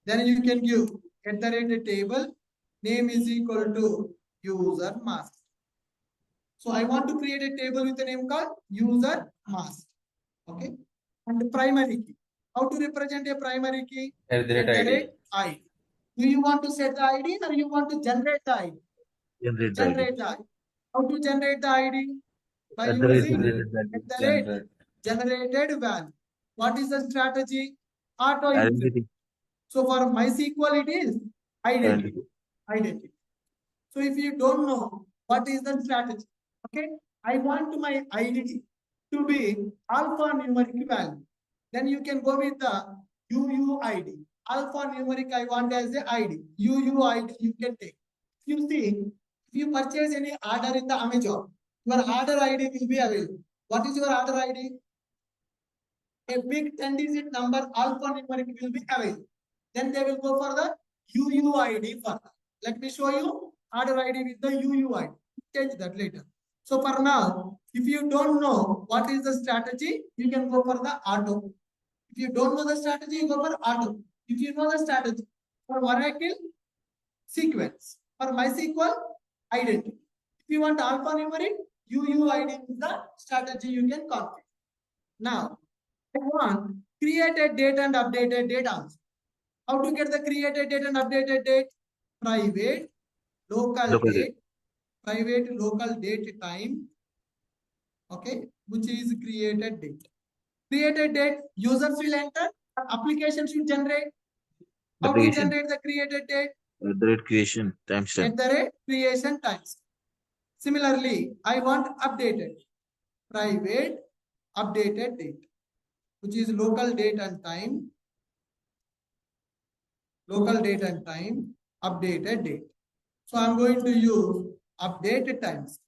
Then you can give @table. Name is equal to user master. So I want to create a table with a name called user master. Okay. And primary key. How to represent a primary key? @ID. ID. Do you want to set the ID or you want to generate the ID? Generate the ID. Generate the ID. How to generate the ID? By At the rate using generated value. at the rate generated value. What is the strategy? Auto insert. Identity. So for MySQL it is identity. Identity. So if you don't know what is the strategy, okay, I want my ID to be alphanumeric value. Then you can go with the UUID. Alphanumeric I want as the ID. UUID you can take. You see, if you purchase any order in the Amazon, your order ID will be available. What is your order ID? A big 10-digit number alphanumeric will be available. Then they will go for the UUID further. Let me show you order ID with the UUID. Change that later. So for now, if you don't know what is the strategy, you can go for the auto. If you don't know the strategy, you go for auto. If you know the strategy, for Oracle, sequence. For MySQL, identity. If you want alphanumeric, UUID is the strategy you can configure. Now, I want created date and updated date also. How to get the created date and updated date? Private, local date, private, local date time. Okay, which is created date. Created date, users will enter, application should generate. How to generate the created date? At the rate creation timestamp. At the rate creation times. Similarly, I want updated. Private, updated date, which is local date and time. Local date and time, updated date. So I'm going to use updated times.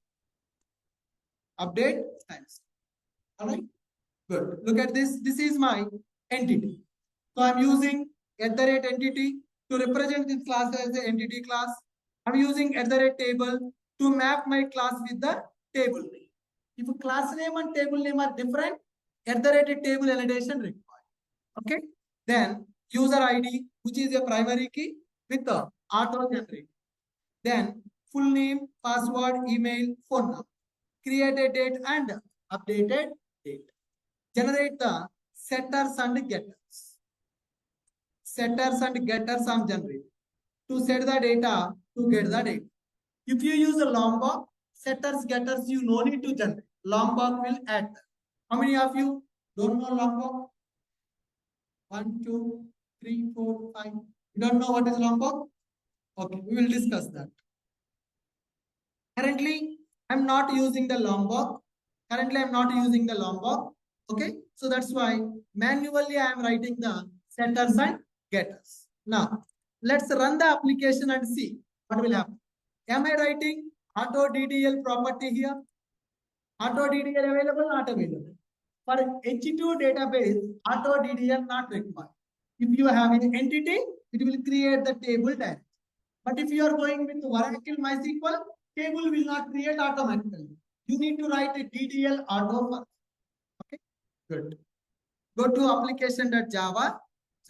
Update times. All right. Good. Look at this. This is my entity. So I'm using @entity to represent this class as the entity class. I'm using @table to map my class with the table name. If class name and table name are different, @table annotation required. Okay. Then user ID, which is a primary key with the auto generate. Then full name, password, email, phone number. Created date and updated date. Generate the setters and getters. Setters and getters are generated to set the data to get the data. If you use a Lombok, setters, getters, you no need to generate. Lombok will add. How many of you don't know Lombok? 1, 2, 3, 4, 5. You don't know what is Lombok? Okay, we will discuss that. Currently, I'm not using the Lombok. Okay, so that's why manually I am writing the setters and getters. Now, let's run the application and see what will happen. Am I writing auto DDL property here? Auto DDL available, not available. For H2 database, auto DDL not required. If you have an entity, it will create the table tag. But if you are going with Oracle MySQL, table will not create automatically. You need to write a DDL auto first. Okay, good. Go to application.java,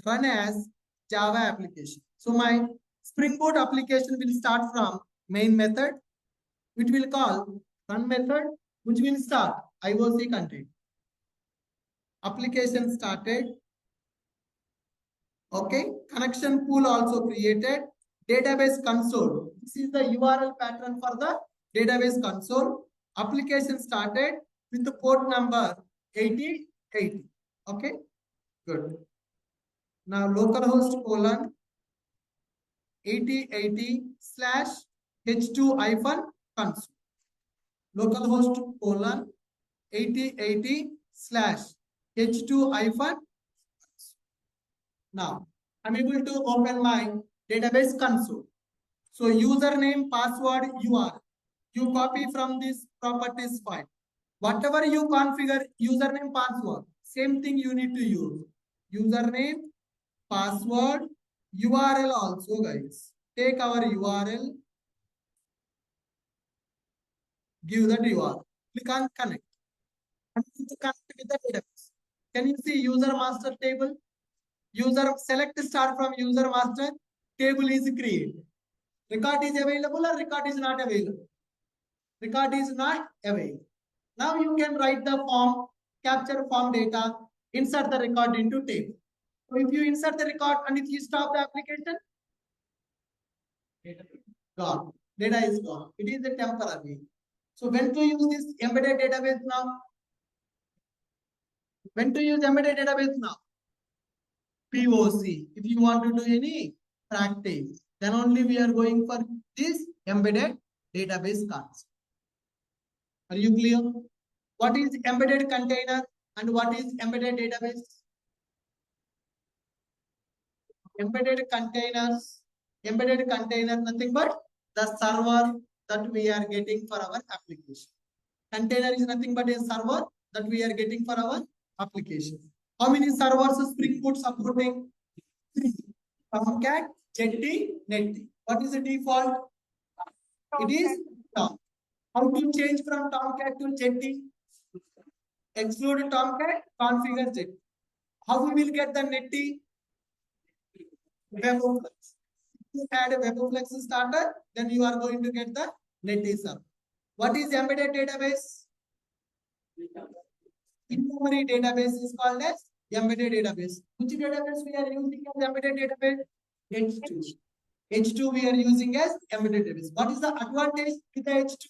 run as Java application. So my Spring Boot application will start from main method, which will call run method, which will start IOC content. Application started. Okay, connection pool also created. Database console. This is the URL pattern for the database console. Application started with the port number 8080. Okay, good. Now localhost colon 8080/h2-console. Localhost colon 8080/h2-console. Now I'm able to open my database console. So username, password, URL. You copy from this properties file. Whatever you configure, username, password, same thing you need to use. Username, password, URL also, guys. Take our URL, give that URL. Click on connect. And connect with the database. Can you see user master table? User select start from user master, table is created. Record is available or record is not available? Record is not available. Now you can write the form, capture form data, insert the record into table. So if you insert the record and if you stop the application, gone. Data is gone. It is a temporary. So when to use this embedded database now? When to use embedded database now? POC. If you want to do any practice, then only we are going for this embedded database concept. Are you clear? What is embedded container and what is embedded database? Embedded container, nothing but the server that we are getting for our application. Container is nothing but a server that we are getting for our application. How many servers Spring Boot supporting? 3. Tomcat, Jetty, Netty. What is the default? It is Tom. How to change from Tomcat to Jetty? Exclude Tomcat, configure Jetty. How we will get the Netty? WebFlex. If you add a WebFlex starter, then you are going to get the Netty server. What is embedded database? In-memory database is called as embedded database. Which database we are using as embedded database? H2. H2 we are using as embedded database. What is the advantage with the H2?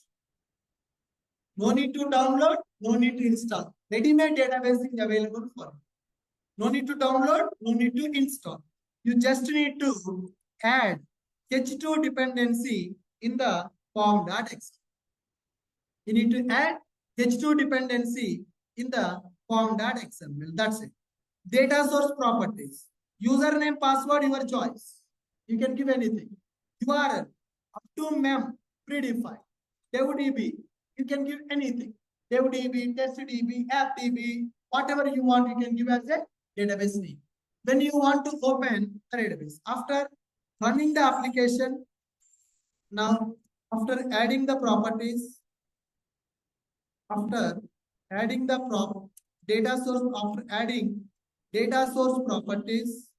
No need to download, no need to install. Ready-made database is available for you. No need to download, no need to install. You just need to add H2 dependency in the form.exe. You need to add H2 dependency in the form.xml. That's it. Data source properties. Username, password, your choice. You can give anything. URL, up to mem, predefined. DevDB, you can give anything. DevDB, TestDB, AppDB, whatever you want, you can give as a database name. When you want to open the database, after running the application, now after adding the properties, after adding the data source, after adding data source properties,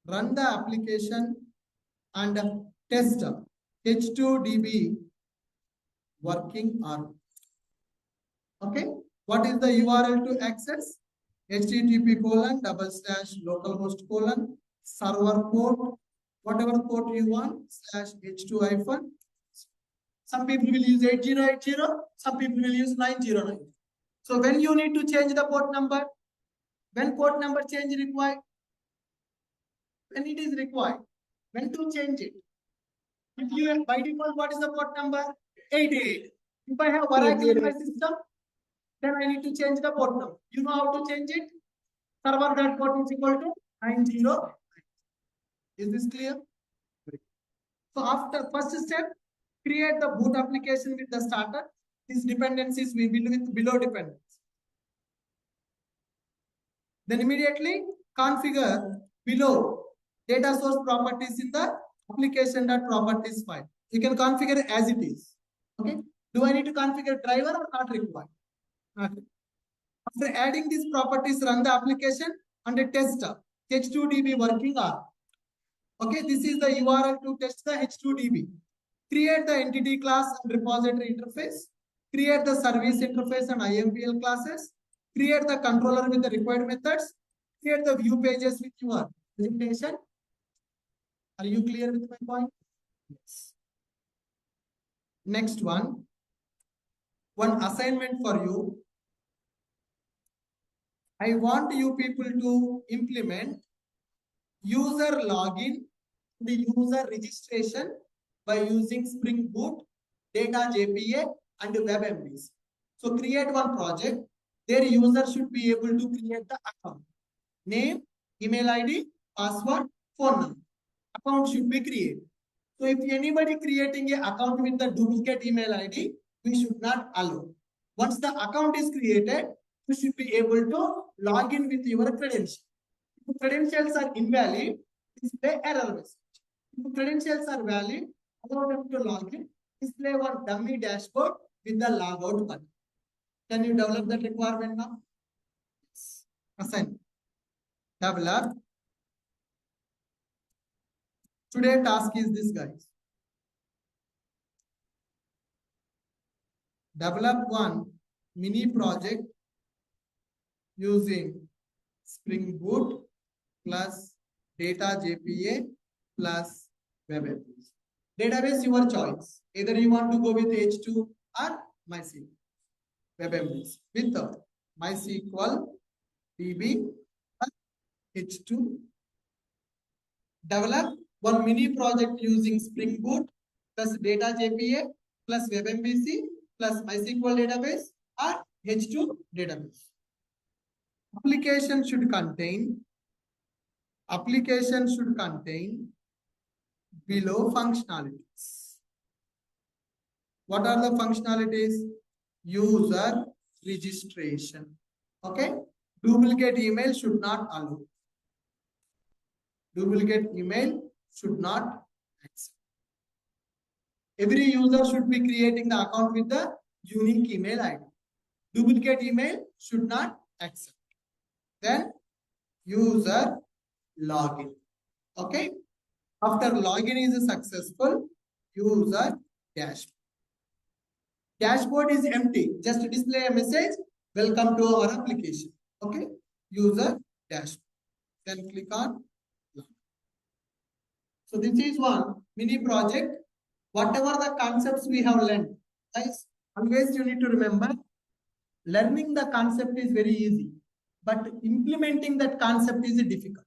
run the application and test H2DB working or okay. What is the URL to access? http://localhost: server port, whatever port you want, /h2-. Some people will use 8080, some people will use 909. So when you need to change the port number, when port number change required, when it is required, when to change it. If you by default, what is the port number? 88. If I have Oracle in my system, then I need to change the port number. You know how to change it? Server.port is equal to 909. Is this clear? So after first step, create the boot application with the starter. These dependencies we will with below dependencies. Then immediately configure below data source properties in the application.properties file. You can configure as it is. Okay. Do I need to configure driver or not required? Okay. After adding these properties, run the application and test H2DB working or. Okay, this is the URL to test the H2DB. Create the entity class and repository interface. Create the service interface and IMPL classes. Create the controller with the required methods. Create the view pages with your presentation. Are you clear with my point? Yes. Next one assignment for you. I want you people to implement user login, the user registration by using Spring Boot, Data JPA, and WebMVs. So create one project. Their user should be able to create the account. Name, email ID, password, phone number. Account should be created. So if anybody creating an account with the duplicate email ID, we should not allow. Once the account is created, you should be able to log in with your credentials. If credentials are invalid, display error message. If credentials are valid, allow them to log in, display one dummy dashboard with the logout button. Can you develop that requirement now? Assign. Develop. Today task is this, guys. Develop one mini project using Spring Boot plus data JPA plus web apps. Database your choice. Either you want to go with H2 or MySQL. Web apps with MySQL DB H2. Develop one mini project using Spring Boot plus data JPA plus WebMVC plus MySQL database or H2 database. Application should contain below functionalities. What are the functionalities? User registration. Okay. Duplicate email should not allow. Duplicate email should not accept. Every user should be creating the account with the unique email ID. Duplicate email should not accept. Then user login. Okay. After login is successful, user dashboard. Dashboard is empty. Just display a message. Welcome to our application. Okay. User dashboard. Then click on login. So this is one mini project. Whatever the concepts we have learned, guys, always you need to remember, learning the concept is very easy, but implementing that concept is difficult.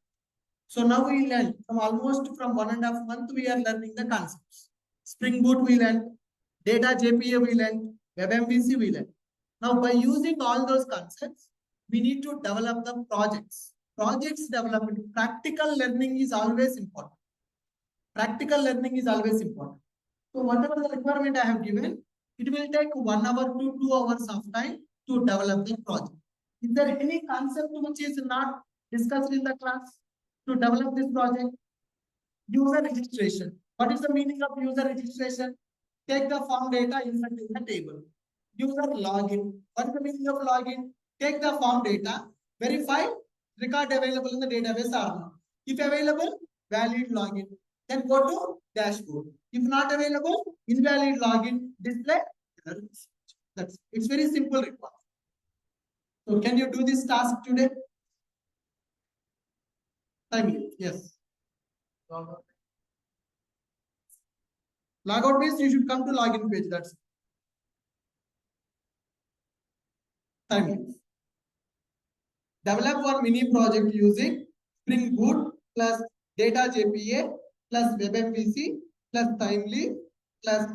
So now we learn from almost from 1.5 months, we are learning the concepts. Spring Boot we learned, data JPA we learned, WebMVC we learned. Now by using all those concepts, we need to develop the projects. Projects development, practical learning is always important. Practical learning is always important. So whatever the requirement I have given, it will take 1 hour to 2 hours of time to develop the project. Is there any concept which is not discussed in the class to develop this project? User registration. What is the meaning of user registration? Take the form data, insert in the table. User login. What is the meaning of login? Take the form data, verify record available in the database or not. If available, valid login. Then go to dashboard. If not available, invalid login, display error. It's very simple requirement. So can you do this task today? Time, yes. Logout means you should come to login page. That's time. Develop one mini project using Spring Boot plus data JPA plus WebMVC plus Timely plus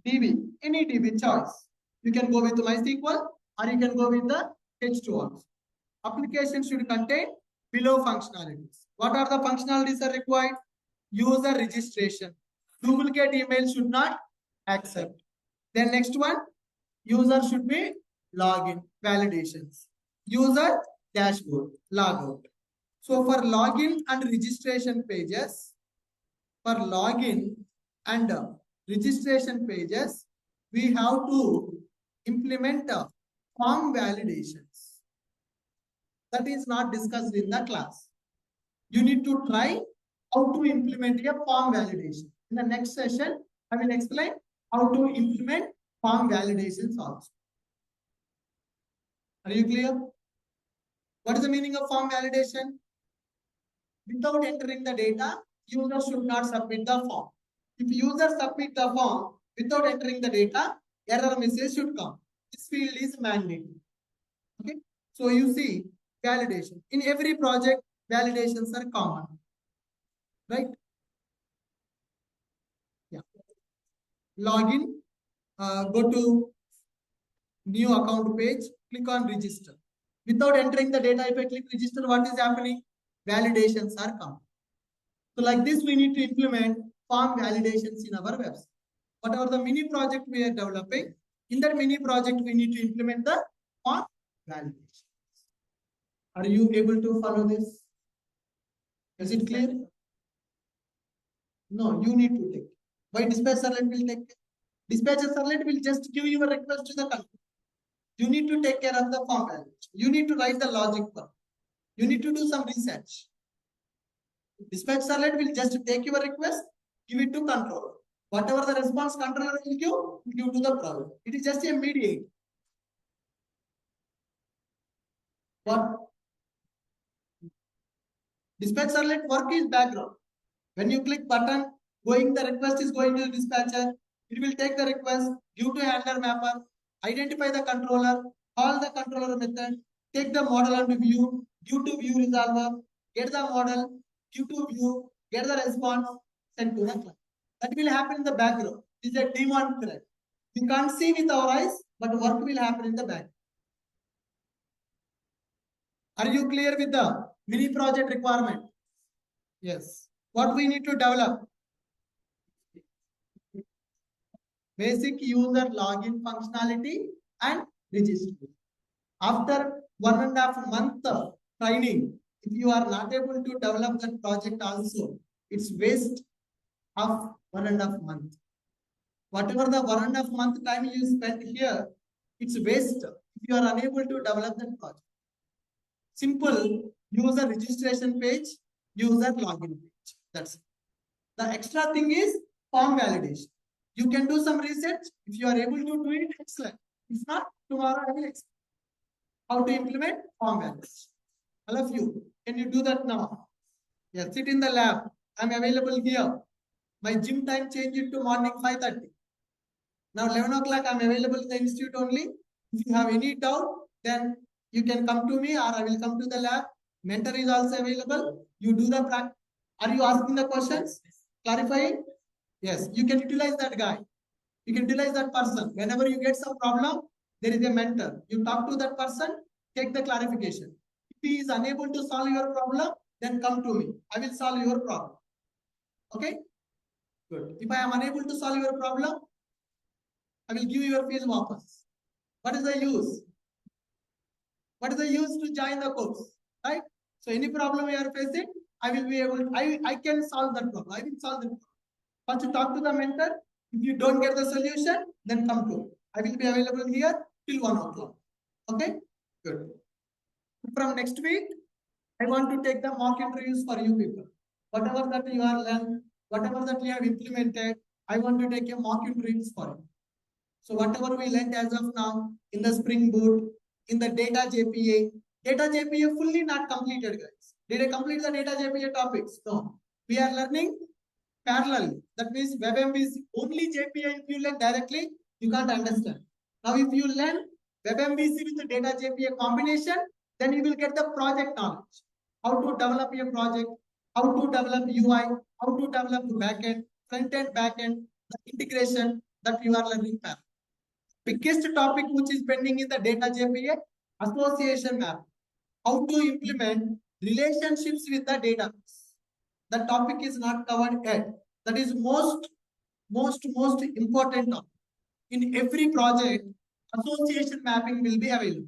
DB. Any DB choice. You can go with MySQL or you can go with the H2 also. Application should contain below functionalities. What are the functionalities are required? User registration. Duplicate email should not accept. Then next one, user should be login, validations. User dashboard, logout. So for login and registration pages, we have to implement form validations. That is not discussed in the class. You need to try how to implement a form validation. In the next session, I will explain how to implement form validations also. Are you clear? What is the meaning of form validation? Without entering the data, user should not submit the form. If user submit the form without entering the data, error message should come. This field is mandatory. Okay. So you see validation. In every project, validations are common. Right? Yeah. Login. Go to new account page. Click on register. Without entering the data, if I click register, what is happening? Validations are coming. So like this, we need to implement form validations in our website. Whatever the mini project we are developing, in that mini project, we need to implement the form validation. Are you able to follow this? Is it clear? No, you need to take. Why dispatch servlet will take? Dispatcher servlet will just give your request to the controller. You need to take care of the form validation. You need to write the logic for. You need to do some research. Dispatch servlet will just take your request, give it to controller. Whatever the response controller will give to the problem. It is just a mediator. What? Dispatch servlet work is background. When you click button, the request is going to the dispatcher. It will take the request, give to a handler mapper, identify the controller, call the controller method, take the model and view, give to view resolver, get the model, give to view, get the response, send to the client. That will happen in the background. It is a daemon thread. We can't see with our eyes, but work will happen in the background. Are you clear with the mini project requirement? Yes. What we need to develop? Basic user login functionality and registration. After 1.5 months of training, if you are not able to develop that project also, it's waste of 1.5 months. Whatever the 1.5 month time you spent here, it's waste if you are unable to develop that project. Simple user registration page, user login page. That's it. The extra thing is form validation. You can do some research. If you are able to do it, excellent. If not, tomorrow I will explain how to implement form validation. All of you, can you do that now? Yeah, sit in the lab. I'm available here. My gym time changed to morning 5:30. Now 11 o'clock I'm available in the institute only. If you have any doubt, then you can come to me or I will come to the lab. Mentor is also available. You do the practice. Are you asking the questions? Clarifying? Yes, you can utilize that guy. You can utilize that person. Whenever you get some problem, there is a mentor. You talk to that person, take the clarification. If he is unable to solve your problem, then come to me. I will solve your problem. Okay? Good. If I am unable to solve your problem, I will give your fees wapas. What is the use? What is the use to join the course? Right? So any problem you are facing, I will be able to, I can solve that problem. I will solve that problem. Once you talk to the mentor, if you don't get the solution, then come to me. I will be available here till 1 o'clock. Okay? Good. From next week, I want to take the mock interviews for you people. Whatever that you are learned, whatever that you have implemented, I want to take a mock interviews for you. So whatever we learned as of now in the Spring Boot, in the data JPA fully not completed, guys. Did I complete the data JPA topics? No. We are learning parallel. That means WebMVC only JPA. If you learn directly, you can't understand. Now, if you learn WebMVC with the data JPA combination, then you will get the project knowledge. How to develop a project, how to develop UI, how to develop backend, front end, backend, the integration that you are learning parallel. Biggest topic which is pending in the data JPA, association map. How to implement relationships with the database. The topic is not covered yet. That is most important topic. In every project, association mapping will be available.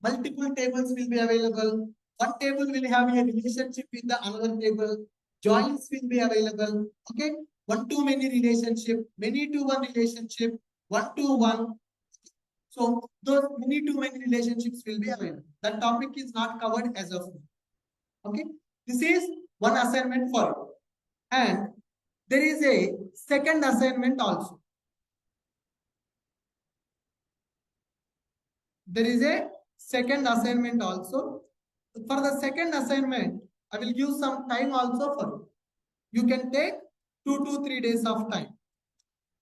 Multiple tables will be available. One table will have a relationship with the another table. Joins will be available. Okay, one-to-many relationship, many-to-one relationship, one-to-one. So those many-to-many relationships will be available. That topic is not covered as of now. Okay, this is one assignment for you. And there is a second assignment also. There is a second assignment also. For the second assignment, I will give some time also for you. You can take 2 to 3 days of time.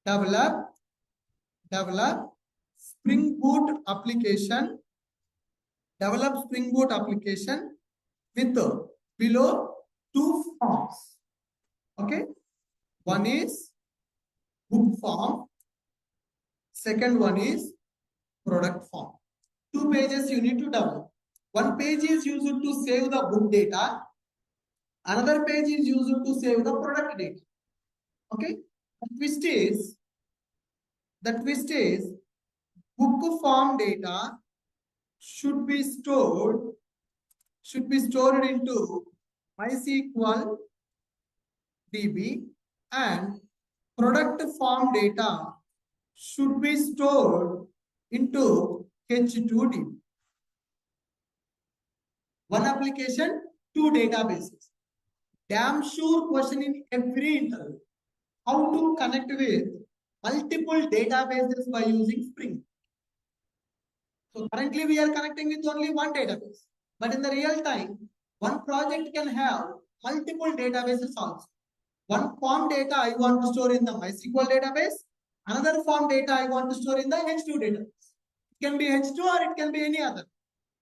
Develop Spring Boot application. Develop Spring Boot application with below 2 forms. Okay. One is book form. Second one is product form. 2 pages you need to develop. One page is used to save the book data. Another page is used to save the product data. Okay. The twist is book form data should be stored into MySQL DB, and product form data should be stored into H2DB. One application, two databases. Damn sure question in every interview. How to connect with multiple databases by using Spring. So currently we are connecting with only one database. But in the real time, one project can have multiple databases also. One form data I want to store in the MySQL database. Another form data I want to store in the H2 database. It can be H2 or it can be any other.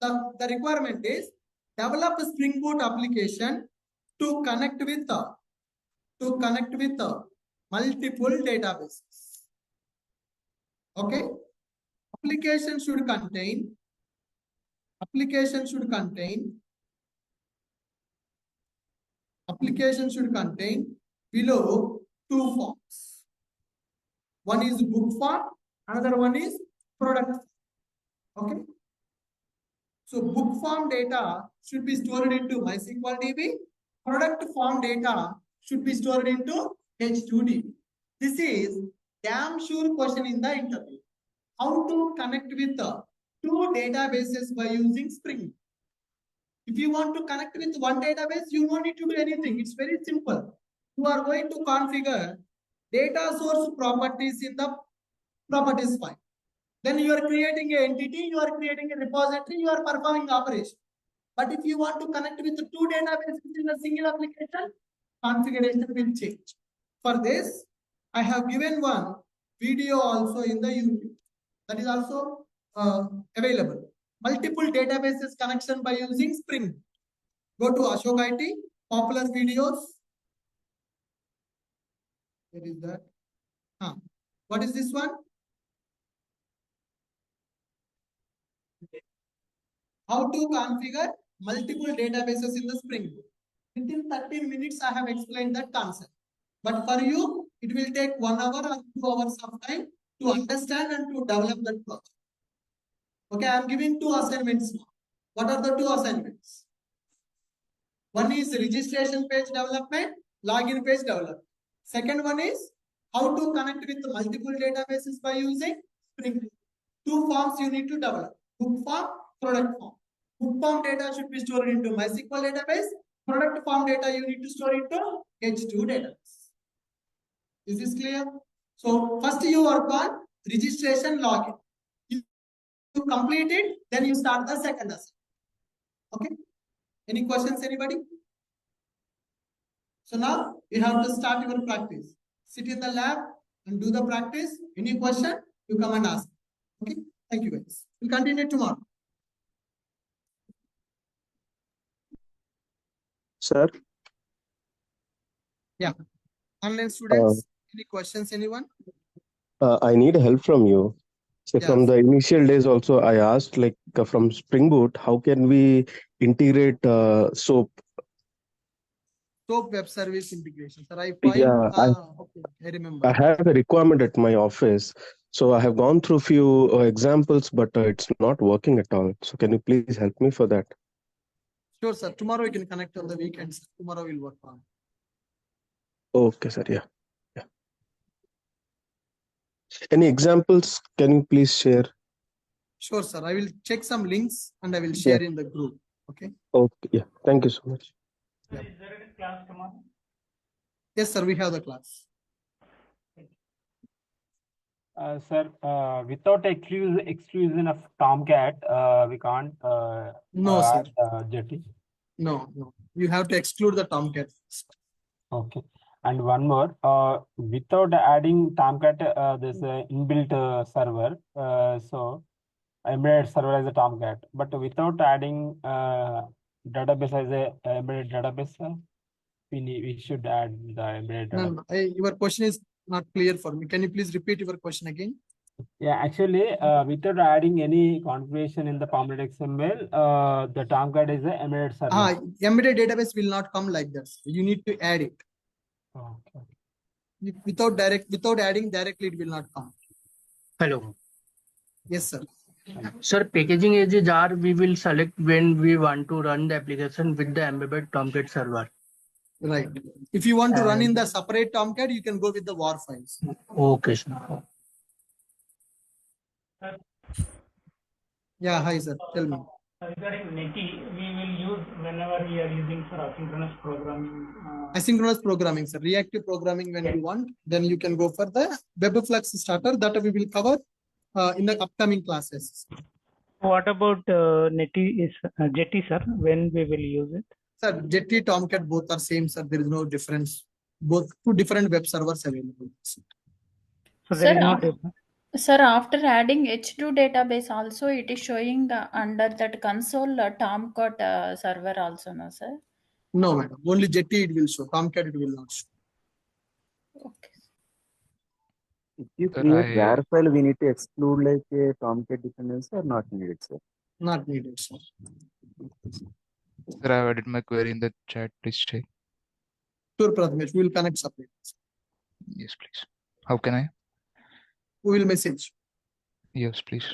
The requirement is develop a Spring Boot application to connect with multiple databases. Okay. Application should contain below two forms. One is book form, another one is product form. Okay. So book form data should be stored into MySQL DB. Product form data should be stored into H2DB. This is damn sure question in the interview. How to connect with two databases by using Spring. If you want to connect with one database, you don't need to do anything. It's very simple. You are going to configure data source properties in the properties file. Then you are creating an entity, you are creating a repository, you are performing operation. But if you want to connect with two databases in a single application, configuration will change. For this, I have given one video also in the YouTube. That is also available. Multiple databases connection by using Spring. Go to Ashok IT, popular videos. Where is that? What is this one? How to configure multiple databases in the Spring Boot. Within 13 minutes, I have explained that concept. But for you, it will take 1 hour or 2 hours of time to understand and to develop that project. Okay, I am giving 2 assignments now. What are the 2 assignments? One is registration page development, login page development. Second one is how to connect with multiple databases by using Spring Boot. 2 forms you need to develop: book form, product form. Book form data should be stored into MySQL database. Product form data you need to store into H2 database. Is this clear? So first you work on registration login. You complete it, then you start the second assignment. Okay. Any questions, anybody? So now you have to start your practice. Sit in the lab and do the practice. Any question, you come and ask. Okay. Thank you guys. We'll continue tomorrow. Sir? Yeah. Online students, any questions, anyone? I need help from you. So Yes. from the initial days also, I asked like from Spring Boot, how can we integrate SOAP? SOAP web service integration. Sir, I Yeah, okay, I remember. I have a requirement at my office. So I have gone through few examples, but it's not working at all. So can you please help me for that? Sure, sir. Tomorrow we can connect on the weekends. Tomorrow we'll work on. Okay, sir. Yeah. Any examples? Can you please share? Sure, sir. I will check some links and I will share in the group. Okay. Okay. Yeah. Thank you so much. Yeah. Is there any class tomorrow? Yes, sir. We have the class. Sir, without exclusion of Tomcat, we can't No, sir. add Jetty. No. You have to exclude the Tomcat. Okay. And one more, without adding Tomcat, there's an inbuilt server. So embedded server as a Tomcat, but without adding database as a embedded database, we should add the embedded database. No. Your question is not clear for me. Can you please repeat your question again? Yeah, actually, without adding any configuration in the Pomlet XML, the Tomcat is an embedded server. Embedded database will not come like that. You need to add it. Okay. Without adding directly, it will not come. Hello. Yes, sir. Sir, packaging as a jar we will select when we want to run the application with the embedded Tomcat server. Right. If you want to run in the separate Tomcat, you can go with the WAR files. Okay, sir. Yeah, hi, sir. Tell me. Regarding NETI, we will use whenever we are using for asynchronous programming. Asynchronous programming, sir. Reactive programming when you want, then you can go for the WebFlux starter that we will cover in the upcoming classes. What about NETI is Jetty, sir? When we will use it? Sir, Jetty, Tomcat, both are same, sir. There is no difference. Both two different web servers available. So there is no difference. Sir, after adding H2 database also, it is showing under that console Tomcat server also, no, sir? No, madam. Only Jetty it will show. Tomcat it will not show. Okay. If you create var file, we need to exclude like a Tomcat dependency or not needed, sir? Not needed, sir. Sir, I have added my query in the chat. Please check. Sure, Prathamesh. We will connect separately. Yes, please. How can I? We will message. Yes, please.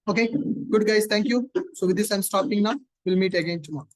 Okay, good guys. Thank you. So with this, I'm stopping now. We'll meet again tomorrow.